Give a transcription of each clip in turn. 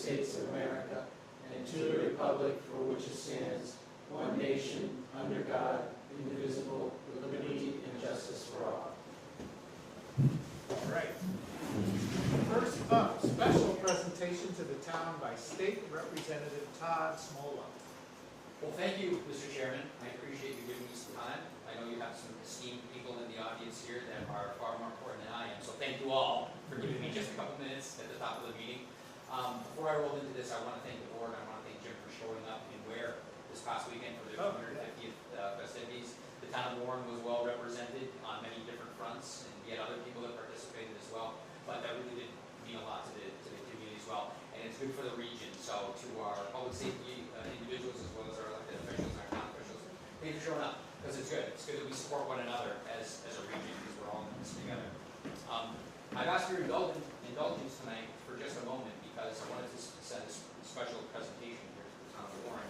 States of America and to the republic for which it stands, one nation, under God, indivisible, with liberty and justice for all. All right. First up, special presentation to the town by State Representative Todd Smola. Well, thank you, Mr. Chairman. I appreciate you giving me some time. I know you have some esteemed people in the audience here that are far more important than I am, so thank you all for giving me just a couple minutes at the top of the meeting. Before I roll into this, I want to thank the board, and I want to thank Jim for showing up in Ware this past weekend for the 250th festivities. The town of Warren was well represented on many different fronts, and we had other people that participated as well, but that really did mean a lot to the community as well, and it's good for the region. So to our public safety individuals as well as our elected officials and our town officials, thank you for showing up, because it's good. It's good that we support one another as a region, because we're all in this together. I've asked for your indulgence tonight for just a moment, because I wanted to set a special presentation here to the town of Warren.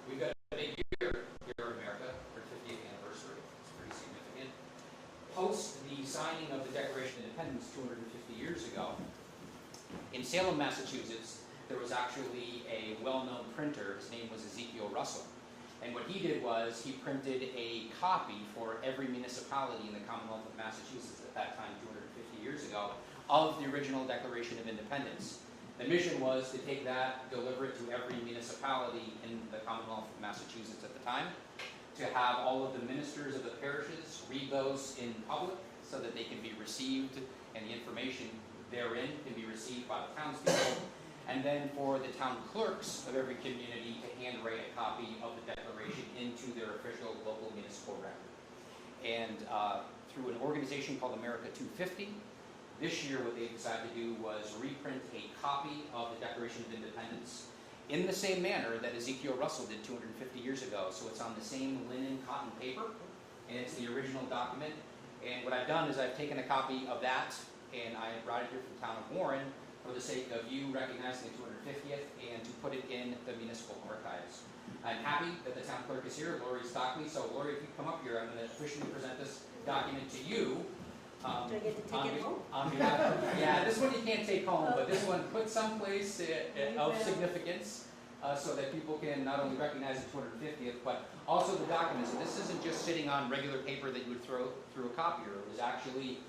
We've got a big year here in America, our 50th anniversary. It's pretty significant. Post the signing of the Declaration of Independence 250 years ago, in Salem, Massachusetts, there was actually a well-known printer. His name was Ezekiel Russell. And what he did was he printed a copy for every municipality in the Commonwealth of Massachusetts at that time, 250 years ago, of the original Declaration of Independence. The mission was to take that, deliver it to every municipality in the Commonwealth of Massachusetts at the time, to have all of the ministers of the parishes read those in public so that they can be received, and the information therein can be received by the townspeople, and then for the town clerks of every community to handwrite a copy of the Declaration into their official local municipal record. And through an organization called America 250, this year what they decided to do was reprint a copy of the Declaration of Independence in the same manner that Ezekiel Russell did 250 years ago. So it's on the same linen cotton paper, and it's the original document. And what I've done is I've taken a copy of that, and I brought it here from the town of Warren for the sake of you recognizing the 250th and to put it in the municipal archives. I'm happy that the town clerk is here, Lori Stockley. So Lori, if you come up here, I'm going to officially present this document to you. Do I get to take it home? On behalf of, yeah, this one you can't take home, but this one put someplace of significance so that people can not only recognize the 250th, but also the documents. And this isn't just sitting on regular paper that you would throw through a copier. It was actually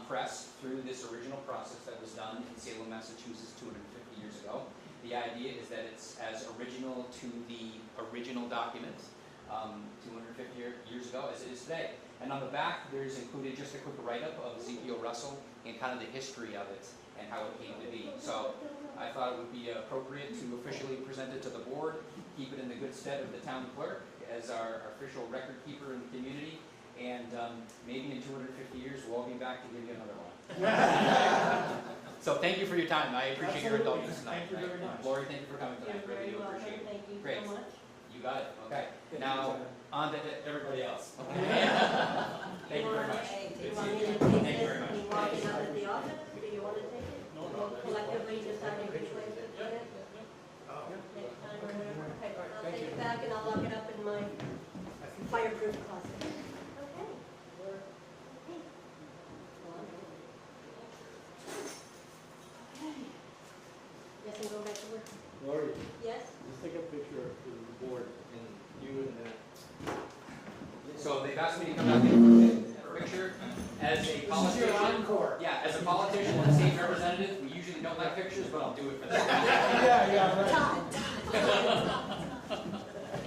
pressed through this original process that was done in Salem, Massachusetts 250 years ago. The idea is that it's as original to the original document 250 years ago as it is today. And on the back, there's included just a quick write-up of Ezekiel Russell and kind of the history of it and how it came to be. So I thought it would be appropriate to officially present it to the board, keep it in the good stead of the town clerk as our official record keeper in the community, and maybe in 250 years we'll all be back to give you another one. So thank you for your time. I appreciate your indulgence tonight. Thank you very much. Lori, thank you for coming tonight. You're Really very do welcome. appreciate it. Thank you Great. so much. You got it. Okay. Now, on to everybody else. Okay. Thank you very much. Do you want me to take Thank you very this much. and walk it up at the office? Do you want to take it? No, We'll collectively decide which way to put it Oh. next time or whatever. Okay, I'll Thank take you. it back and I'll lock it up in my fireproof closet. Okay. Yes, and go back to work. Lori, Yes? just take a picture of the board and you and that. So they've asked me to come out here for a picture. As a This is your politician, encore. yeah, as a politician and a state representative, we usually don't like pictures, but I'll do it for them. Yeah, right. Todd.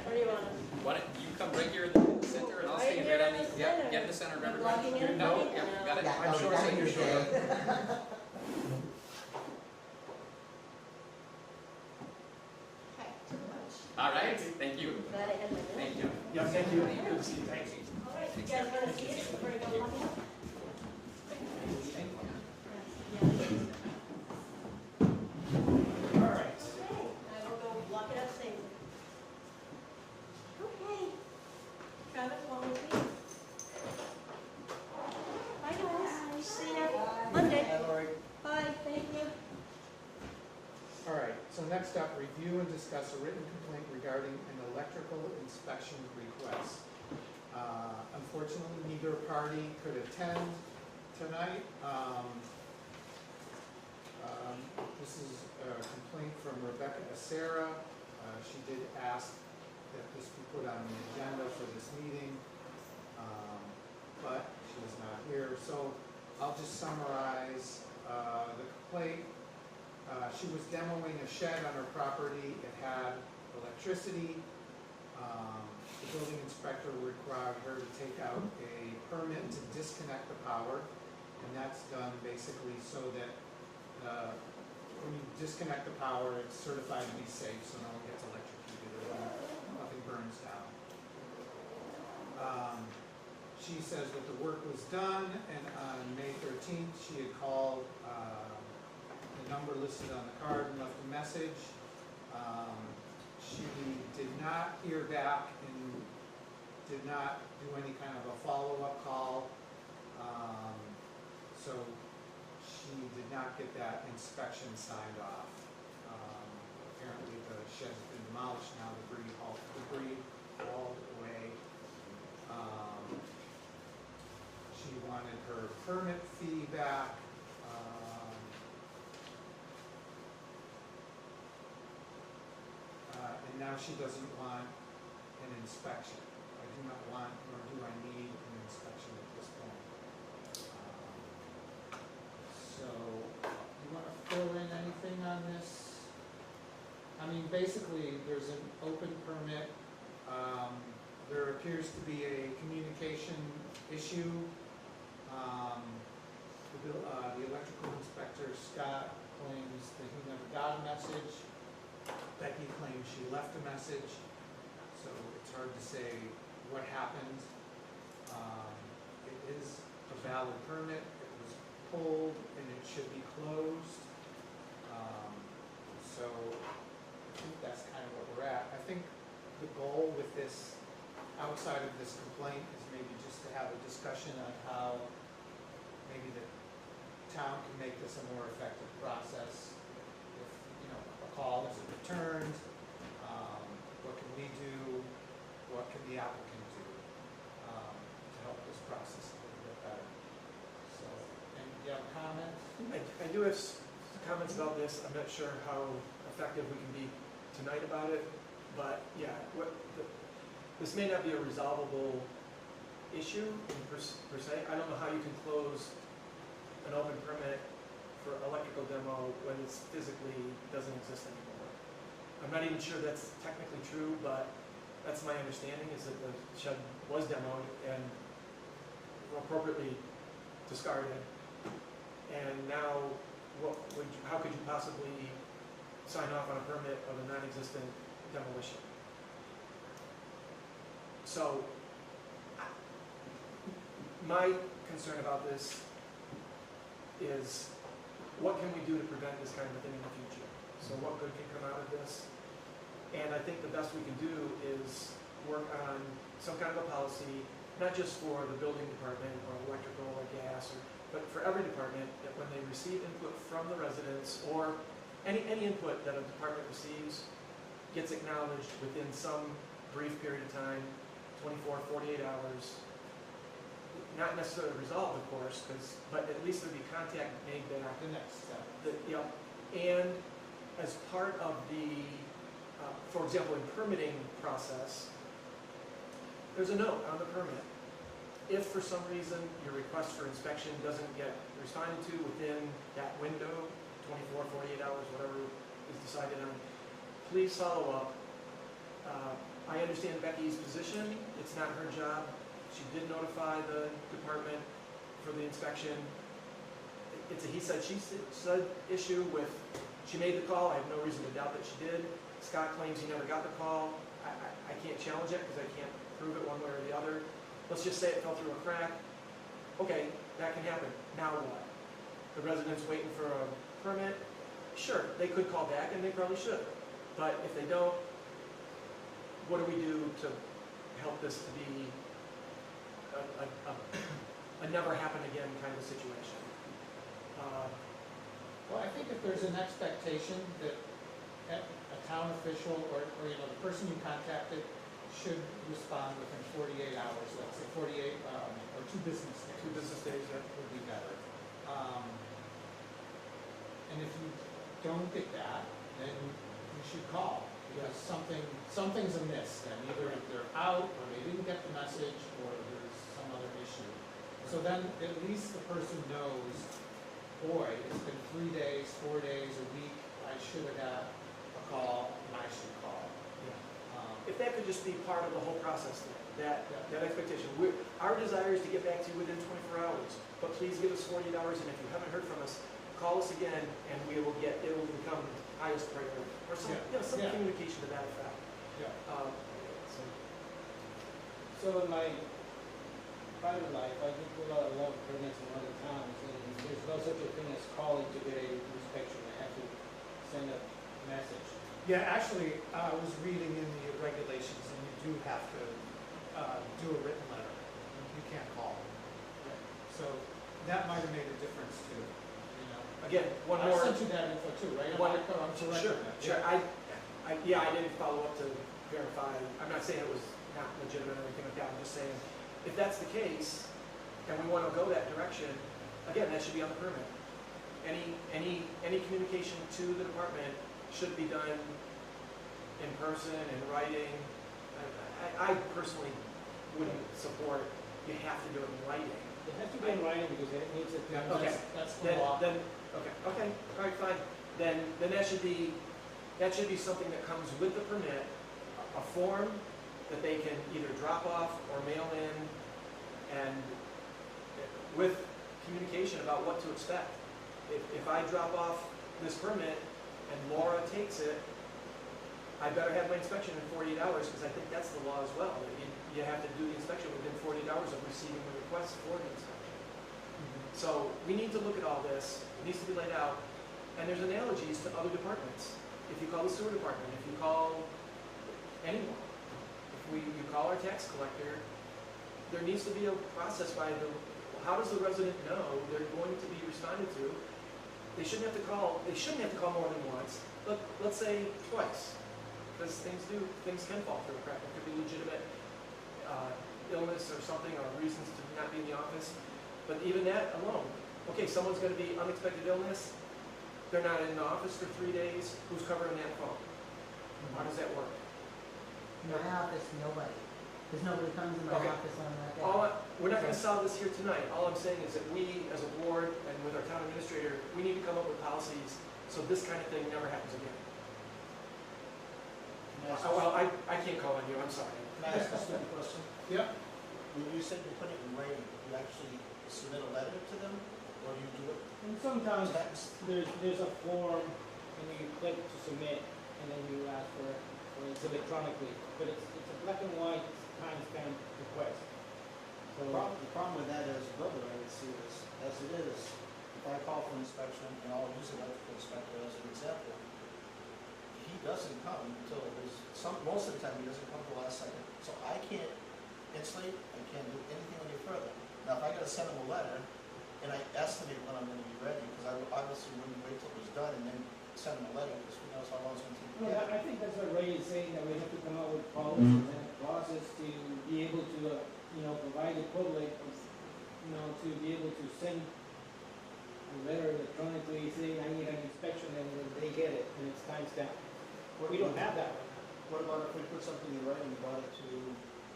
Where do you want it? Why don't you come right here in the center, and I'll Right stand here right on in the, the yeah, center. get in the center, remember? Blocking it? No, No. yeah, got it. Yeah, I'm sure that you're you're sure. good. All right, thank you. Glad I had my dinner. Thank you. Yeah, thank you. Good to see you. Thanks. All right, you guys want to see it before I go lock it up? All right. Okay, I will go lock it up safely. Okay. Travis, what was me? Bye guys. See you Monday. Bye, thank you. All right, so next up, review and discuss a written complaint regarding an electrical inspection request. Unfortunately, neither party could attend tonight. This is a complaint from Rebecca Acera. She did ask that this be put on the agenda for this meeting, but she is not here. So I'll just summarize the complaint. She was demoing a shed on her property. It had electricity. The building inspector required her to take out a permit to disconnect the power, and that's done basically so that when you disconnect the power, it's certified to be safe, so no one gets electrocuted or nothing burns down. She says that the work was done, and on May 13th, she had called the number listed on the card and left a message. She did not hear back and did not do any kind of a follow-up call. So she did not get that inspection signed off. Apparently the shed has been demolished now, debris hauled away. She wanted her permit fee back. And now she doesn't want an inspection. I do not want, nor do I need an inspection at this point. So, you want to fill in anything on this? I mean, basically, there's an open permit. There appears to be a communication issue. The electrical inspector, Scott, claims that he never got a message. Becky claims she left a message, so it's hard to say what happened. It is a valid permit. It was pulled and it should be closed. So I think that's kind of where we're at. I think the goal with this, outside of this complaint, is maybe just to have a discussion on how maybe the town can make this a more effective process. If, you know, a call isn't returned, what can we do? What can the applicant do to help this process a little bit better? So, and do you have a comment? I do have comments about this. I'm not sure how effective we can be tonight about it, but yeah, this may not be a resolvable issue per se. I don't know how you can close an open permit for electrical demo when it physically doesn't exist anymore. I'm not even sure that's technically true, but that's my understanding, is that the shed was demoed and appropriately discarded. And now, how could you possibly sign off on a permit of a non-existent demolition? So, my concern about this is, what can we do to prevent this kind of thing in the future? So what good can come out of this? And I think the best we can do is work on some kind of a policy, not just for the building department or electrical or gas, but for every department, that when they receive input from the residents, or any input that a department receives gets acknowledged within some brief period of time, 24, 48 hours, not necessarily resolved, of course, but at least there'd be contact made there. The next step. And as part of the, for example, in permitting process, there's a note on the permit. If for some reason your request for inspection doesn't get responded to within that window, 24, 48 hours, whatever is decided on, please follow up. I understand Becky's position. It's not her job. She did notify the department for the inspection. It's a he said, she said issue with, she made the call. I have no reason to doubt that she did. Scott claims he never got the call. I can't challenge it because I can't prove it one way or the other. Let's just say it fell through a crack. Okay, that can happen. Now what? The resident's waiting for a permit? Sure, they could call back and they probably should. But if they don't, what do we do to help this to be a never happen again kind of a situation? Well, I think if there's an expectation that a town official or you know, the person you contacted should respond within 48 hours, let's say 48, or 2 business days. 2 business days, yeah. Would be better. And if you don't get that, then you should call, because something's amiss, then either they're out, or they didn't get the message, or there's some other issue. So then, at least the person knows, boy, it's been 3 days, 4 days, a week, I should have got a call, and I should call. If that could just be part of the whole process then, that expectation. Our desire is to get back to you within 24 hours, but please give us 48 hours, and if you haven't heard from us, call us again, and it will become highest priority, or some, some Yeah. communication to that effect. Yeah. So in my private life, I do a lot of permits in other towns, and there's no such a thing as calling to get a inspection. I have to send a message. Yeah, actually, I was reading in the regulations, and you do have to do a written letter. You can't call. So that might have made a difference too, you know. Again, one I more. sent you that info too, right? One- I'm correct Sure, on that. sure. I didn't follow up to verify. I'm not saying it was not legitimate or anything like that. I'm just saying, if that's the case, and we want to go that direction, again, that should be on the permit. Any communication to the department should be done in person, in writing. I personally wouldn't support, you have to do it in writing. It has to be in writing because it needs it. Yeah, Okay. that's the law. Then, okay, all right, fine. Then that should be something that comes with the permit, a form that they can either drop off or mail in, and with communication about what to expect. If I drop off this permit and Laura takes it, I better have my inspection in 48 hours, because I think that's the law as well. That you have to do the inspection within 48 hours of receiving the request for the inspection. So we need to look at all this, it needs to be laid out, and there's analogies to other departments. If you call the sewer department, if you call anyone, if you call our tax collector, there needs to be a process by how does the resident know they're going to be responded to? They shouldn't have to call more than once, let's say twice, because things can fall through the crack. It could be legitimate illness or something, or reasons to not be in the office. But even that alone, okay, someone's going to be unexpected illness, they're not in the office for 3 days, who's covering that phone? How does that work? In my office, nobody. Because nobody comes in my Okay. office on that day. We're not going to solve this here tonight. All I'm saying is that we, as a board, and with our town administrator, we need to come up with policies so this kind of thing never happens again. Well, I can't call on you, I'm sorry. Can I ask a stupid question? Yeah, When you said you put it in writing, you actually submit a letter to them, or do you do it And sometimes text? there's a form and you click to submit and then you ask for it electronically. But it's a black and white timestamp request. So The problem with that as a builder, I would see is, as it is, if I call for inspection, and I'll use an electrical inspector as an example, he doesn't come until most of the time he doesn't come till the last second. So I can't insulate, I can't do anything any further. Now, if I gotta send him a letter, and I estimate when I'm gonna be ready, because I obviously wouldn't wait till it was done and then send him a letter, because who knows how long it's gonna take to no, get. I think that's what Ray is saying, that we have to come up with policies and a process to be able to, provide the public, to be able to send a letter electronically saying, I need an inspection, and then they get it, and it's timestamped. We don't have that right now. What about if we put something in writing about it to,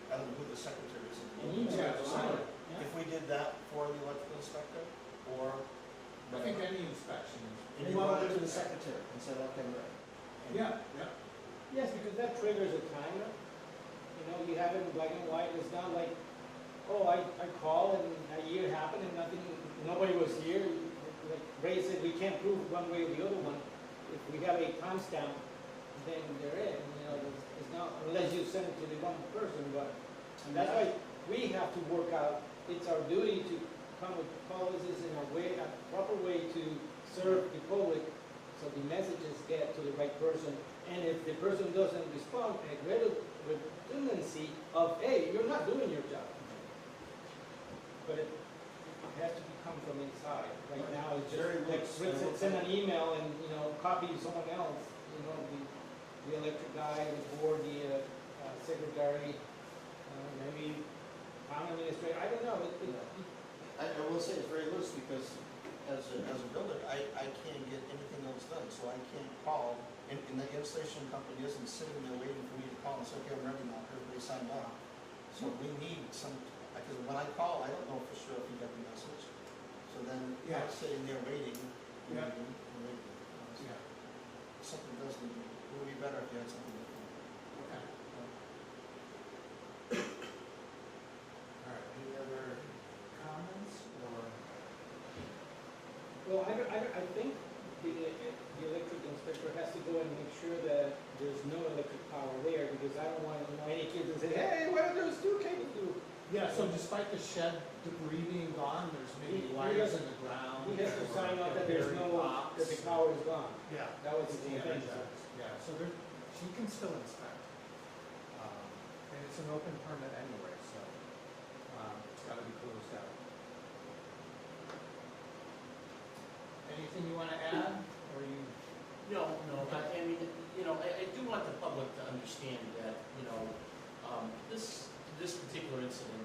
I don't know who the secretary is. An email, Sign it. yeah. If we did that for the electrical inspector, or. I think any inspection. And you brought it to the secretary and said, okay, right. Yeah. Yes, because that triggers a timer. You have it in black and white. It's not like, oh, I call and a year happened and nobody was here. Like Ray said, we can't prove one way or the other one. If we have a timestamp, then they're in. It's not, unless you send it to the wrong person, and that's why we have to work out. It's our duty to come with policies in a proper way to serve the public, so the messages get to the right person. And if the person doesn't respond, a redundancy of, hey, you're not doing your job. But it has to come from inside. Right now, it's just like send an email and copy someone else. The electric guy, the board, the secretary, maybe town administrator. I don't know. I will say it's very loose, because as a builder, I can't get anything else done, so I can't call, and the installation company isn't sitting there waiting for me to call and say, okay, I'm ready now, everybody signed off. So we need some, because when I call, I don't know for sure if you get the message. So then Yeah. I'm sitting there waiting, Yeah. waiting, and waiting. Yeah. Something does need to, it would be better if you had something different. Okay. All right, any other comments or? Well, I think the electric inspector has to go and make sure that there's no electric power there, because I don't want, any kids to say, hey, what are those two cables do? Yeah, so despite the shed debris being gone, there's maybe He wires has- in the ground. He has to or sign off that there's buried no, box. that the power is gone. Yeah. That was the Yeah, intention. yeah, so there, she can still inspect. And it's an open permit anyway, so, it's gotta be closed out. Anything you wanna add, or you? No, I mean, I do want the public to understand that, this particular incident,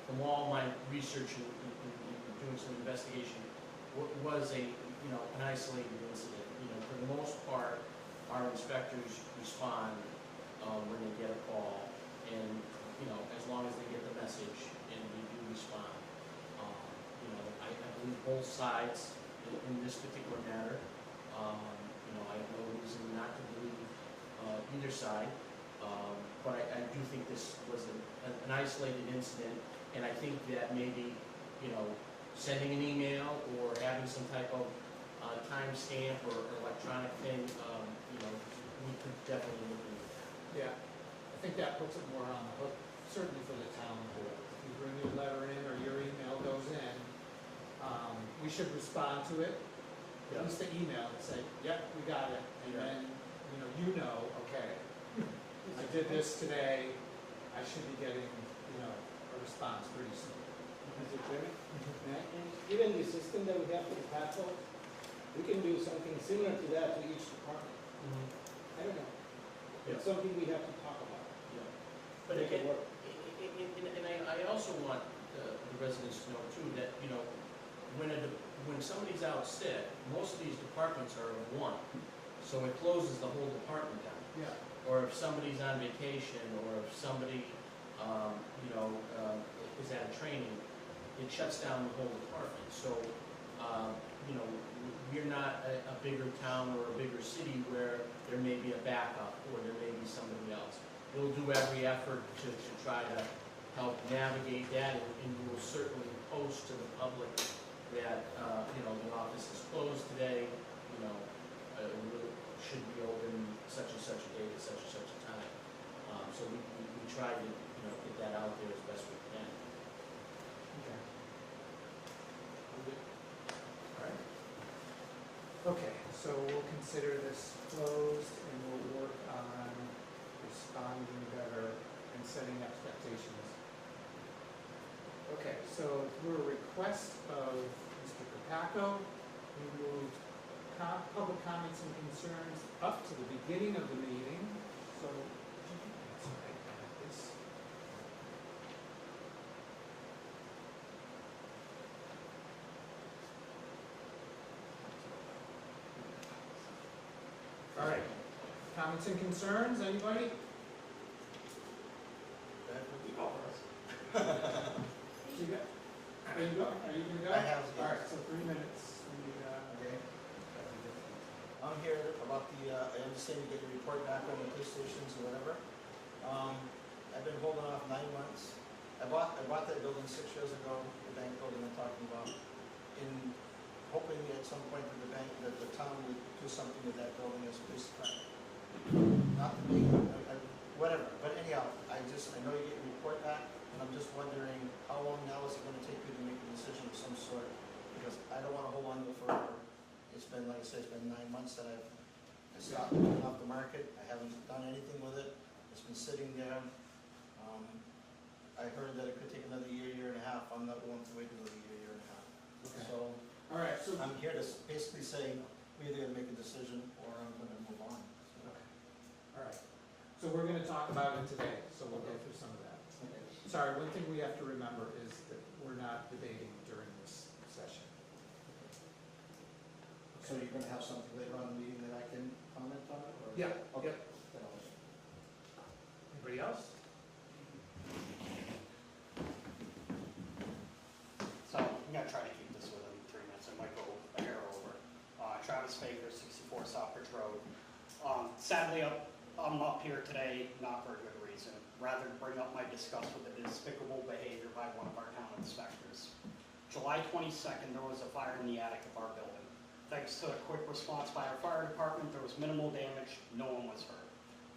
from all my research and doing some investigation, was an isolated incident. For the most part, our inspectors respond when they get a call, and, as long as they get the message and we do respond. I believe both sides in this particular matter. I have no reason not to believe either side, but I do think this was an isolated incident, and I think that maybe, sending an email or having some type of timestamp or electronic thing, we could definitely look into that. Yeah, I think that puts it more on the hook, certainly for the town board. If you bring your letter in or your email goes in, we should respond to it, at least the email and say, yep, we got it. And Yeah. then, okay, I did this today, I should be getting, a response pretty soon. Mr. Chairman, and given the system that we have for the patrol, we can do something similar to that to each department. I don't know. It's something we have to talk about. But Make it again, work. and I also want the residents to know too, that, when somebody's out sick, most of these departments are of one, so it closes the whole department down. Yeah. Or if somebody's on vacation, or if somebody, is at a training, it shuts down the whole department. So, we're not a bigger town or a bigger city where there may be a backup, or there may be somebody else. We'll do every effort to try to help navigate that, and we will certainly post to the public that, the office is closed today, we should be open such and such a date at such and such a time. So we try to, get that out there as best we can. Okay. All right. Okay, so we'll consider this closed and we'll work on responding better and setting expectations. Okay, so through a request of Mr. Capaco, we moved public comments and concerns up to the beginning of the meeting. So, that's right, I have this. All right, comments and concerns, anybody? That would be all for us. You got, are you gonna go? I have, All right, so 3 minutes. Okay. I'm here about I understand you get your report back on the police stations or whatever. I've been holding off 9 months. I bought that building 6 years ago, the bank building I'm talking about, in hoping at some point that the town would do something with that building as a police department. Not to me, whatever, but anyhow, I know you get your report back, and I'm just wondering, how long now is it gonna take you to make a decision of some sort? Because I don't wanna hold on to it forever. It's been, like I said, it's been 9 months that I stopped putting it off the market. I haven't done anything with it. It's been sitting there. I heard that it could take another year and a half. I'm not willing to wait another year and a half. Okay. So All right, so. I'm here to basically say, we're either gonna make a decision or I'm gonna move on. Okay. All right. So we're gonna talk about it today, so we'll go through some of that. Sorry, one thing we have to remember is that we're not debating during this session. So you're gonna have something later on in the meeting that I can comment on it, or? Yeah, Okay. yep. Anybody else? So I'm gonna try to keep this within 3 minutes, I might go a hair over. Travis Baker, 64 Southbridge Road. Sadly, I'm up here today, not for a good reason, rather to bring up my disgust with the despicable behavior by one of our town inspectors. July 22nd, there was a fire in the attic of our building. Thanks to a quick response by our fire department, there was minimal damage, no one was hurt.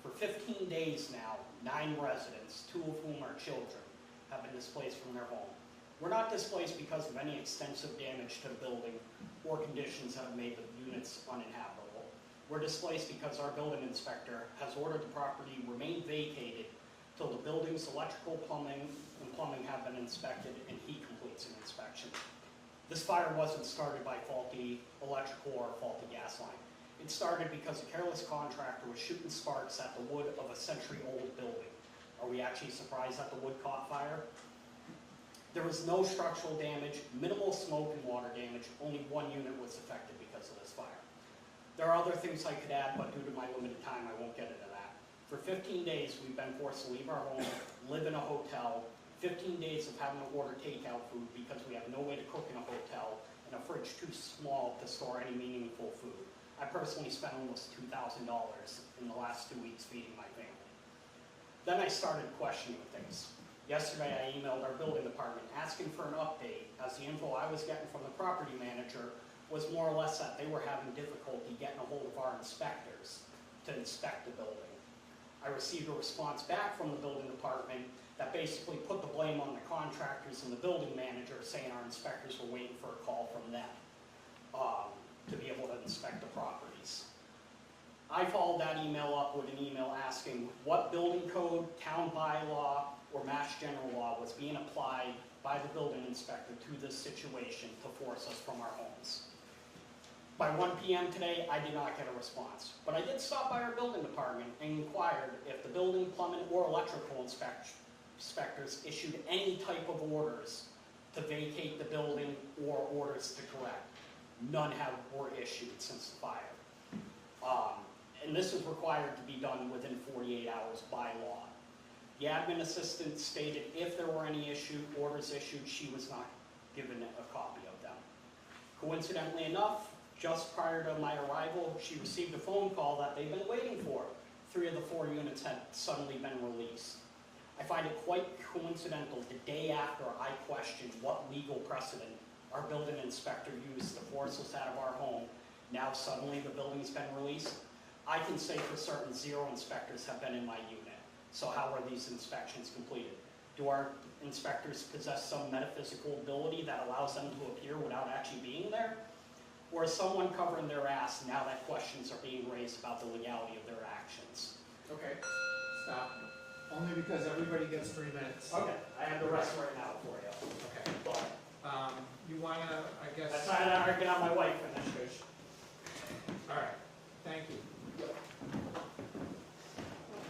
For 15 days now, 9 residents, 2 of whom are children, have been displaced from their home. We're not displaced because of any extensive damage to the building or conditions that have made the units uninhabitable. We're displaced because our building inspector has ordered the property remain vacated till the building's electrical, plumbing have been inspected and he completes an inspection. This fire wasn't started by faulty electrical or faulty gas line. It started because a careless contractor was shooting sparks at the wood of a century-old building. Are we actually surprised that the wood caught fire? There was no structural damage, minimal smoke and water damage, only 1 unit was affected because of this fire. There are other things I could add, but due to my limited time, I won't get into that. For 15 days, we've been forced to leave our home, live in a hotel, 15 days of having to order takeout food because we have no way to cook in a hotel, and a fridge too small to store any meaningful food. I personally spent almost $2,000 in the last 2 weeks feeding my family. Then I started questioning things. Yesterday, I emailed our building department asking for an update, as the info I was getting from the property manager was more or less that they were having difficulty getting a hold of our inspectors to inspect the building. I received a response back from the building department that basically put the blame on the contractors and the building manager, saying our inspectors were waiting for a call from them to be able to inspect the properties. I followed that email up with an email asking what building code, town bylaw, or Mass General Law was being applied by the building inspector to this situation to force us from our homes. By 1 p.m. today, I did not get a response, but I did stop by our building department and inquired if the building, plumbing, or electrical inspectors issued any type of orders to vacate the building or orders to correct. None were issued since the fire. And this is required to be done within 48 hours by law. The admin assistant stated if there were any orders issued, she was not given a copy of them. Coincidentally enough, just prior to my arrival, she received a phone call that they've been waiting for. 3 of the 4 units had suddenly been released. I find it quite coincidental the day after I questioned what legal precedent our building inspector used to force us out of our home, now suddenly the building's been released. I can say for certain 0 inspectors have been in my unit. So how were these inspections completed? Do our inspectors possess some metaphysical ability that allows them to appear without actually being there? Or is someone covering their ass now that questions are being raised about the legality of their actions? Okay, stop. Only because everybody gets 3 minutes. Okay, I have the rest right now for you. Okay. But You wanna, I guess. that's how I can have my wife finish. All right, thank you.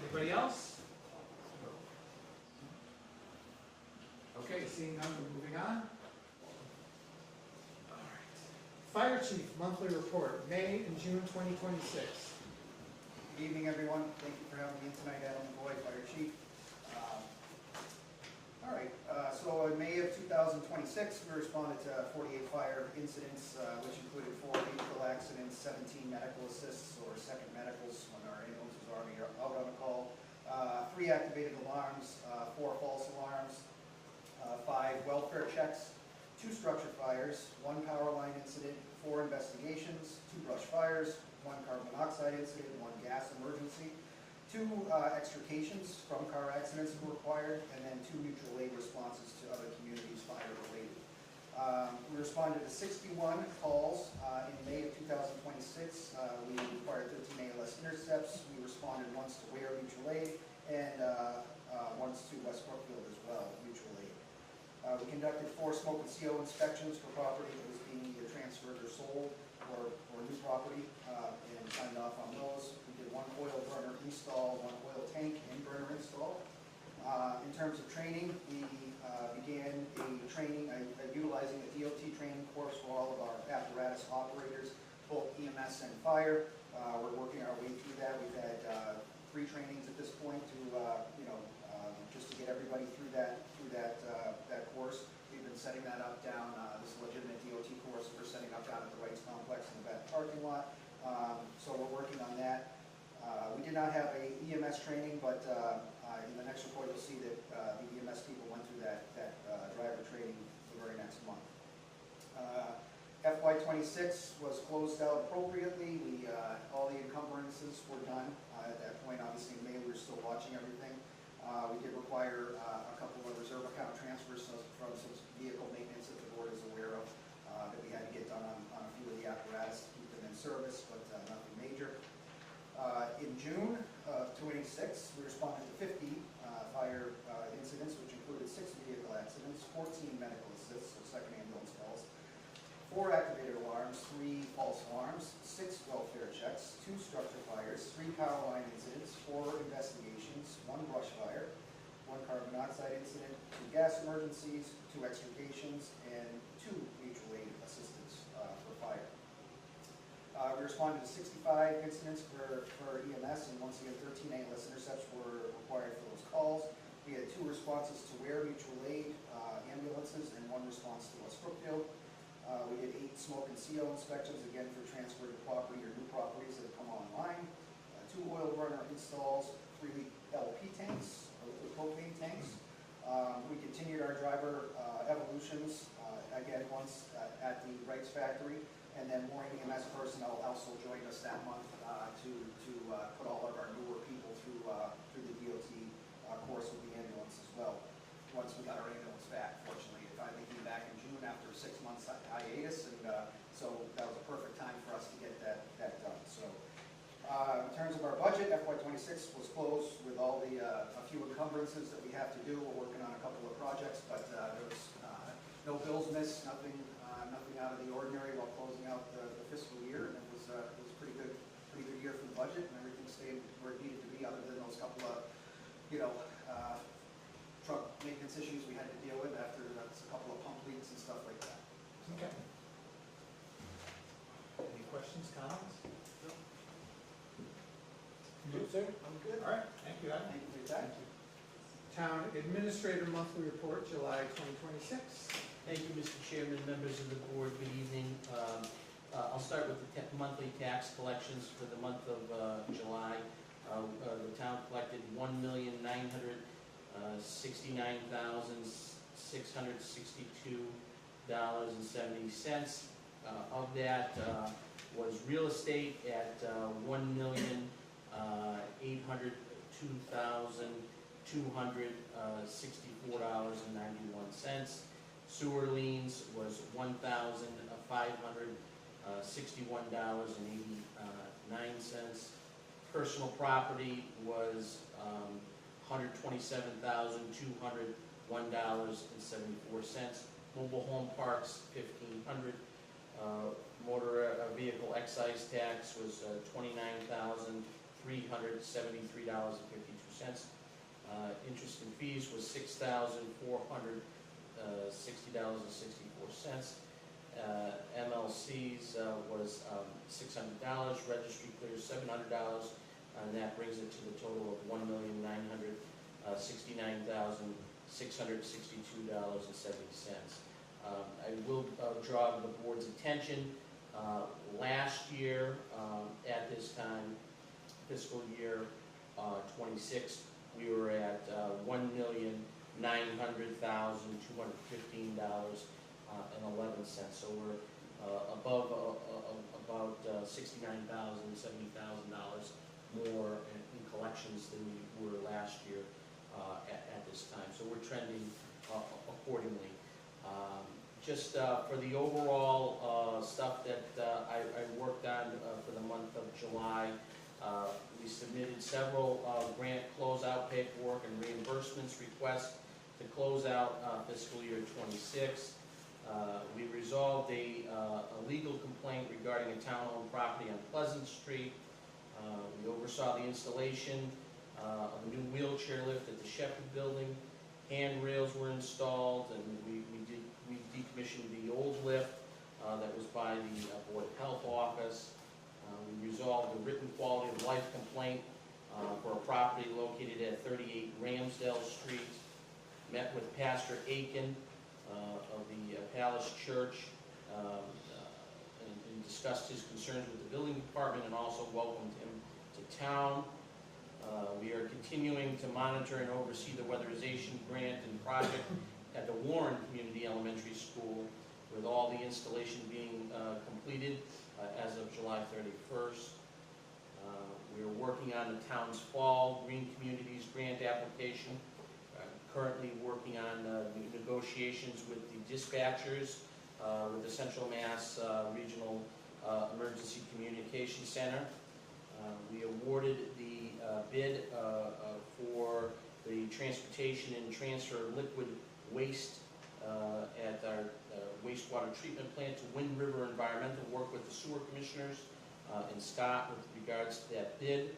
Anybody else? Okay, seeing none, we're moving on. All right. Fire Chief Monthly Report, May and June 2026. Good evening, everyone. Thank you for having me tonight, Alan Boyd, Fire Chief. All right, so in May of 2026, we responded to 48 fire incidents, which included 4 vehicle accidents, 17 medical assists or second medicals when our ambulance was already out on a call, 3 activated alarms, 4 false alarms, 5 welfare checks, 2 structure fires, 1 power line incident, 4 investigations, 2 brush fires, 1 carbon monoxide incident, 1 gas emergency, 2 extrications from car accidents were required, and then 2 mutual aid responses to other communities fire-related. We responded to 61 calls in May of 2026. We required 13 ALS intercepts. We responded once to Ware Mutual Aid and once to West Brookfield as well, mutual aid. We conducted 4 smoke and CO inspections for property that was being either transferred or sold or new property and signed off on those. We did 1 oil burner install, 1 oil tank and burner install. In terms of training, we began utilizing a DOT training course for all of our apparatus operators to both EMS and fire. We're working our way through that. We've had 3 trainings at this point to, just to get everybody through that course. We've been setting that up down, this legitimate DOT course we're setting up down at the Rights Complex in the back parking lot. So we're working on that. We did not have a EMS training, but in the next report you'll see that the EMS people went through that driver training the very next month. FY26 was closed out appropriately. All the encumbrances were done. At that point, obviously in May, we were still watching everything. We did require a couple of reserve account transfers from some vehicle maintenance that the board is aware of that we had to get done on a few of the apparatus to keep them in service, but nothing major. In June of 26, we responded to 50 fire incidents, which included 6 vehicle accidents, 14 medical assists, so second ambulance calls, 4 activated alarms, 3 false alarms, 6 welfare checks, 2 structure fires, 3 power line incidents, 4 investigations, 1 brush fire, 1 carbon monoxide incident, 2 gas emergencies, 2 extrications, and 2 mutual aid assistance for fire. We responded to 65 incidents for EMS, and once again, 13 ALS intercepts were required for those calls. We had 2 responses to Ware mutual aid ambulances and 1 response to West Brookfield. We did 8 smoke and CO inspections, again for transfer to property or new properties that have come online. 2 oil burner installs, 3 LP tanks, or liquid propane tanks. We continued our driver evolutions, again once at the Wrights factory, and then more EMS personnel also joined us that month to put all of our newer people through the DOT course with the ambulance as well. Once we got our ambulance back, fortunately, it finally came back in June after 6 months hiatus, and so that was a perfect time for us to get that done. So in terms of our budget, FY26 was closed with all the a few encumbrances that we have to do. We're working on a couple of projects, but there was no bills missed, nothing out of the ordinary while closing out the fiscal year, and it was a pretty good year for the budget, and everything stayed where it needed to be, other than those couple of truck maintenance issues we had to deal with after a couple of pump leaks and stuff like that. Okay. Any questions, comments? Good, sir. I'm good. All right, thank you, Adam. Thank you for your time. Town Administrator Monthly Report, July 2026. Thank you, Mr. Chairman, members of the board, good evening. I'll start with the monthly tax collections for the month of July. The town collected $1,969,662.70. Of that was real estate at $1,802,264.91. Sewer liens was $1,561.89. Personal property was $127,201.74. Mobile home parks, $1,500. Motor vehicle excise tax was $29,373.52. Interest and fees was $6,460.64. MLCs was $600. Registry clears $700, and that brings it to the total of $1,969,662.70. I will draw the board's attention. Last year, at this time, fiscal year 26, we were at $1,900,215.11. So we're above about $69,000, $70,000 more in collections than we were last year at this time. So we're trending accordingly. Just for the overall stuff that I worked on for the month of July, we submitted several grant closeout paperwork and reimbursements requests to close out fiscal year 26. We resolved a legal complaint regarding a town-owned property on Pleasant Street. We oversaw the installation of a new wheelchair lift at the Shepherd Building. Handrails were installed, and we decommissioned the old lift that was by the Board of Health clerical office. We resolved a written quality of life complaint for a property located at 38 Ramsdale Street. Met with Pastor Aiken of the Palace Church and discussed his concerns with the building department and also welcomed him to town. We are continuing to monitor and oversee the weatherization grant and project at the Warren Community Elementary School, with all the installation being completed as of July 31st. We are working on the town's fall Green Communities grant application. Currently working on negotiations with the dispatchers with the Central Mass Regional Emergency Communication Center. We awarded the bid for the transportation and transfer of liquid waste at our wastewater treatment plant to Wind River Environmental, work with the sewer commissioners and Scott with regards to that bid.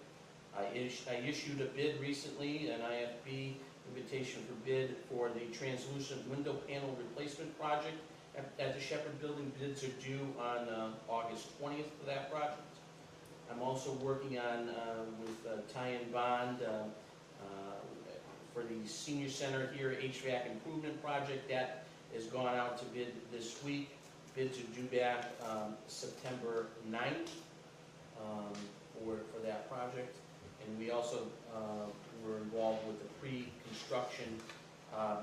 I issued a bid recently, an IFB invitation for bid for the translucent window panel replacement project at the Shepherd Building. Bids are due on August 20th for that project. I'm also working on with Ty and Bond for the senior center here, HVAC improvement project. That has gone out to bid this week. Bids are due back September 9th for that project. And we also were involved with the pre-construction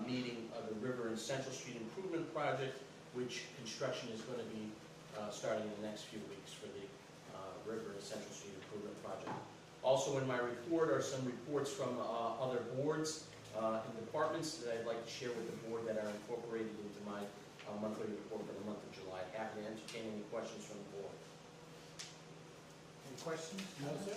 meeting of the River and Central Street Improvement Project, which construction is going to be starting in the next few weeks for the River and Central Street Improvement Project. Also in my report are some reports from other boards and departments that I'd like to share with the board that are incorporated into my monthly report for the month of July. Happy to entertain any questions from the board. Any questions? No, sir.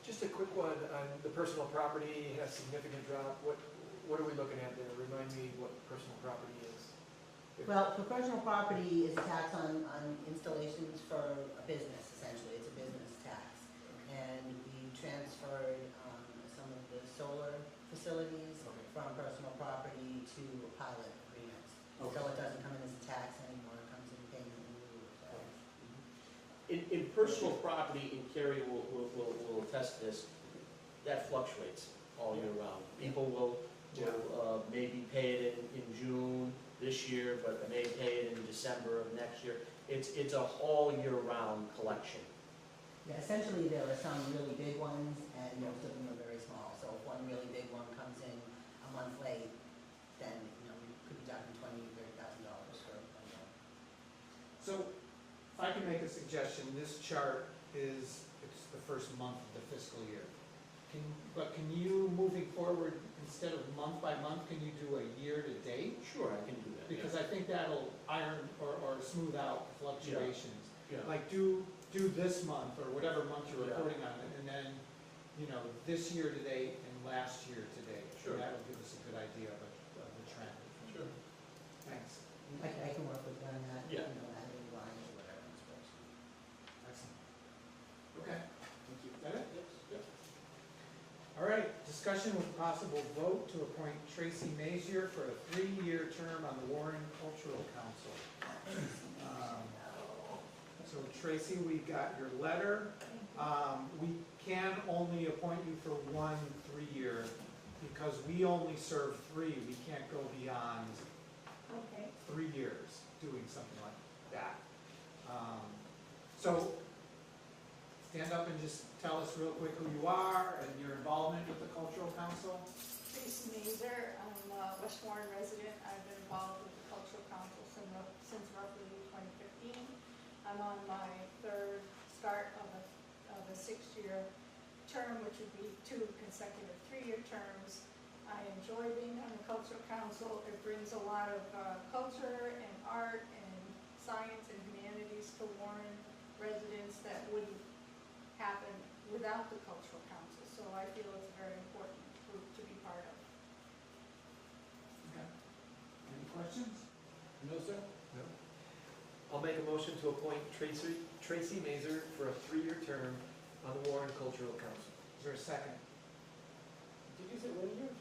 Just a quick one on the personal property has significant drop. What are we looking at there? Remind me what personal property is. Well, for personal property is a tax on installations for a business, essentially. It's a business tax. And we transferred some of the solar facilities from personal property to pilot agreements. So it doesn't come in as a tax anymore, it comes in payment in lieu of tax. In personal property, and Carrie will attest to this, that fluctuates all year round. People will maybe pay it in June this year, but may pay it in December of next year. It's a whole year-round collection. Yeah, essentially there are some really big ones and most of them are very small. So if one really big one comes in a month late, then we could be talking $20,000 to $30,000 for a month. So, if I can make a suggestion, this chart it's the first month of the fiscal year. But can you, moving forward, instead of month by month, can you do a year to date? Sure, I can do that. Because I think that'll iron or smooth out fluctuations. Yeah. Like do this month or whatever month you're reporting on it, and then, this year to date and last year to date. Sure. That'll give us a good idea of the trend. Sure. Thanks. I can work with you on that, Yeah. adding lines or whatever. Excellent. Okay. Thank you. That it? Yes. All right, discussion with possible vote to appoint Tracy Mazier for a 3-year term on the Warren Cultural Council. So Tracy, we got your letter. We can only appoint you for 1 3-year because we only serve 3. We can't go beyond 3 years doing something like that. So stand up and just tell us real quick who you are and your involvement with the Cultural Council. Tracy Mazer, I'm a West Warren resident. I've been involved with the Cultural Council since roughly 2015. I'm on my 3rd start of a 6-year term, which would be 2 consecutive 3-year terms. I enjoy being on the Cultural Council. It brings a lot of culture and art and science and humanities to Warren residents that wouldn't happen without the Cultural Council. So I feel it's a very important group to be part of. Okay. Any questions? No, sir. No. I'll make a motion to appoint Tracy Mazer for a 3-year term on the Warren Cultural Council. Is there a second? Did you say 1 year or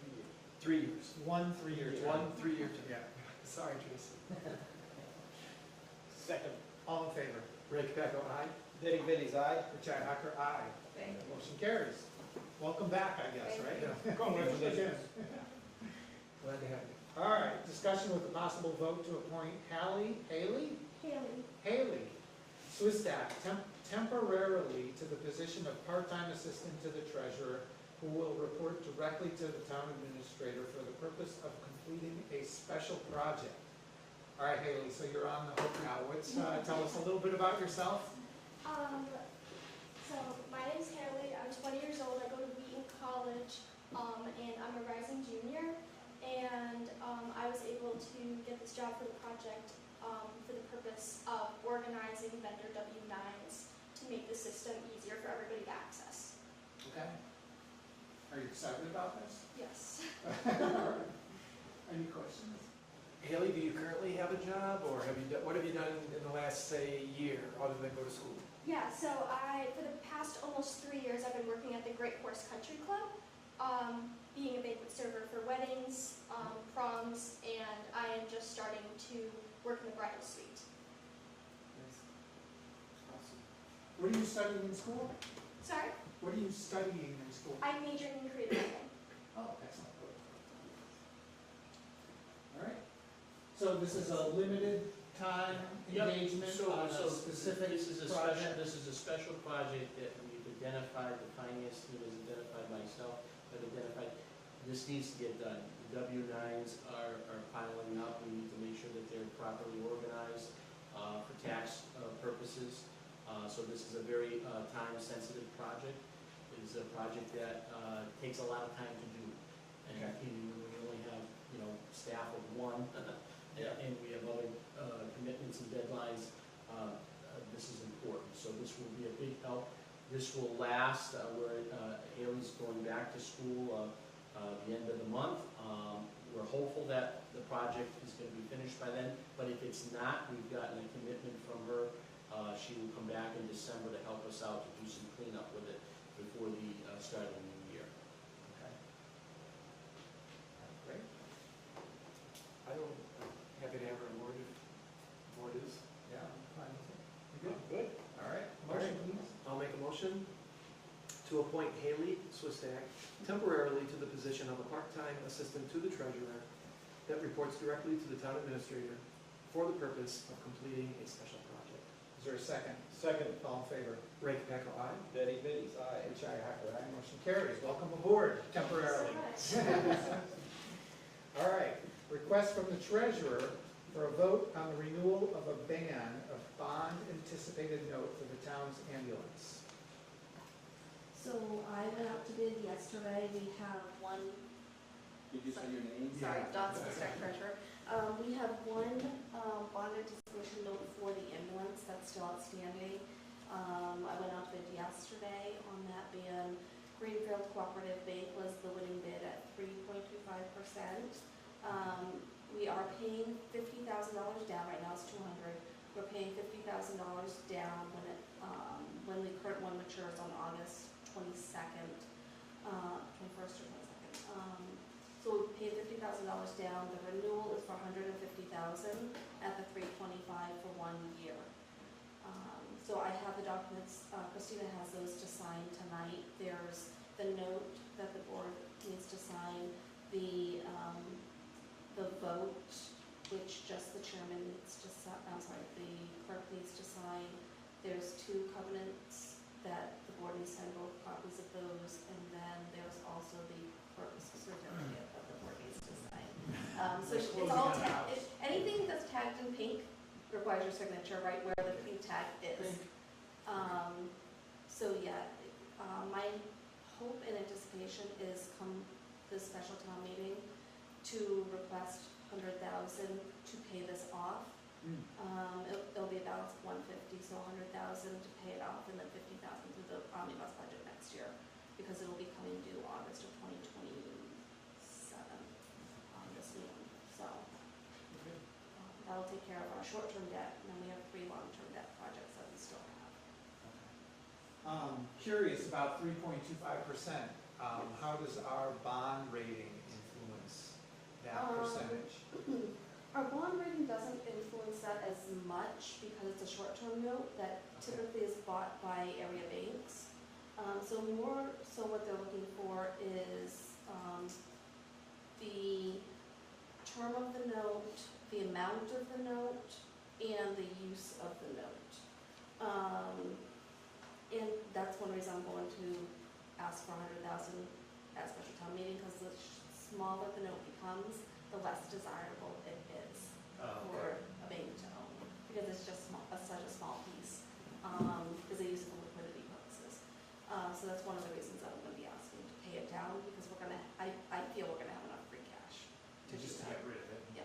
3 years? 3 years. 1 3-year term. 1 3-year term. Yeah. Sorry, Tracy. Second. All in favor? Ray Capeco, aye. Derek Bailey's aye. Richi Hacker, aye. Thank you. Motion carries. Welcome back, I guess, Thank right? you. Congratulations. Glad to have you. All right, discussion with a possible vote to appoint Haley Haley. Swistak temporarily to the position of part-time assistant to the treasurer, who will report directly to the town administrator for the purpose of completing a special project. All right, Haley, so you're on the hook now. Tell us a little bit about yourself. So my name's Haley. I'm 20 years old. I go to Wheaton College, and I'm a rising junior. And I was able to get this job for the project for the purpose of organizing vendor W-9s to make the system easier for everybody to access. Okay. Are you excited about this? Yes. Any questions? Haley, do you currently have a job, or what have you done in the last, say, year, other than go to school? Yeah, so for the past almost 3 years, I've been working at the Great Horse Country Club, being a banquet server for weddings, proms, and I am just starting to work in the bridal suite. Awesome. What are you studying in school? Sorry? What are you studying in school? I'm majoring in creative writing. Oh, excellent. All right. So this is a limited time Yep. engagement on a specific This is a special, project? this is a special project that we've identified, the finance team has identified, myself have identified. This needs to get done. The W-9s are piling up. We need to make sure that they're properly organized for tax purposes. So this is a very time-sensitive project. It is a project that takes a lot of time to do. And we only have, staff of one, and we have other commitments and deadlines. This is important. So this will be a big help. This will last, Haley's going back to school the end of the month. We're hopeful that the project is going to be finished by then, but if it's not, we've gotten a commitment from her. She will come back in December to help us out to do some cleanup with it before the start of the new year. Okay. Great. I don't have any ever awarded. Board is. Yeah, I'm fine with it. You good? Good. All right. Motion, please. I'll make a motion to appoint Haley Swistak temporarily to the position of a part-time assistant to the treasurer that reports directly to the town administrator for the purpose of completing a special project. Is there a second? Second. All in favor? Ray Capeco, aye. Derek Bailey's aye. Richi Hacker, aye. Motion carries. Welcome aboard temporarily. All right. Request from the treasurer for a vote on the renewal of a ban of bond anticipated note for the town's ambulance. So I went out to bid yesterday. We have one, Did you say your name? sorry, Dawn's District Treasurer. We have one bond anticipation note for the ambulance that's still outstanding. I went out to bid yesterday on that ban. Greenfield Cooperative Bank was the winning bid at 3.25%. We are paying $50,000 down. Right now it's $200,000. We're paying $50,000 down when the current one matures on August 21st or 22nd. So we pay $50,000 down. The renewal is for $150,000 at the 325 for 1 year. So I have the documents. Christina has those to sign tonight. There's the note that the board needs to sign. The vote, which just the chairman needs to sign. I'm sorry, the clerk needs to sign. There's 2 covenants that the board needs to sign, both copies of those, and then there's also the clerk's certificate that the board needs to sign. So it's all tagged, anything that's tagged in pink requires your signature right where the pink tag is. So yeah, my hope and anticipation is come this special town meeting to request $100,000 to pay this off. It'll be a balance of $150,000, so $100,000 to pay it off, and then $50,000 through the omnibus budget next year, because it'll be coming due August of 2027 on this new one. So that'll take care of our short-term debt, and then we have 3 long-term debt projects that we still have. Curious about 3.25%. How does our bond rating influence that percentage? Our bond rating doesn't influence that as much. much because it's a short-term note that typically is bought by area banks. So more so what they're looking for is the term of the note, the amount of the note, and the use of the note. And that's one reason I'm going to ask for $100,000 at special town meeting, because the smaller the note becomes, the less desirable it is for a bank to own, because it's just such a small piece, because they use it for liquidity purposes. So that's one of the reasons that I'm going to be asking to pay it down, because I feel we're going to have enough free cash to do Just to that. get rid of it. Yeah.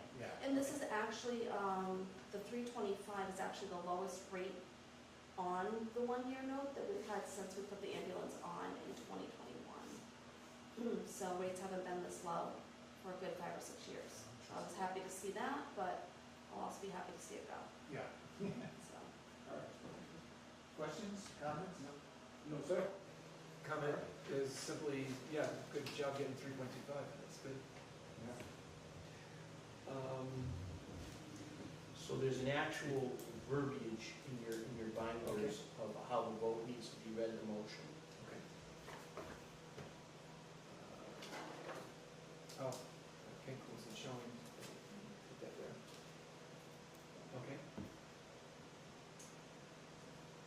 And this is actually, the 325 is actually the lowest rate on the one-year note that we've had since we put the ambulance on in 2021. So rates haven't been this low for a good 5 or 6 years. I was happy to see that, but I'll also be happy to see it go, Yeah. so. All right. Questions, comments? No, sir. Comment is simply, yeah, good job getting 3.25, that's good. So there's an actual verbiage in your binders of how the vote needs to be read in the motion. Okay. Oh, pink wasn't showing. Put that there. Okay.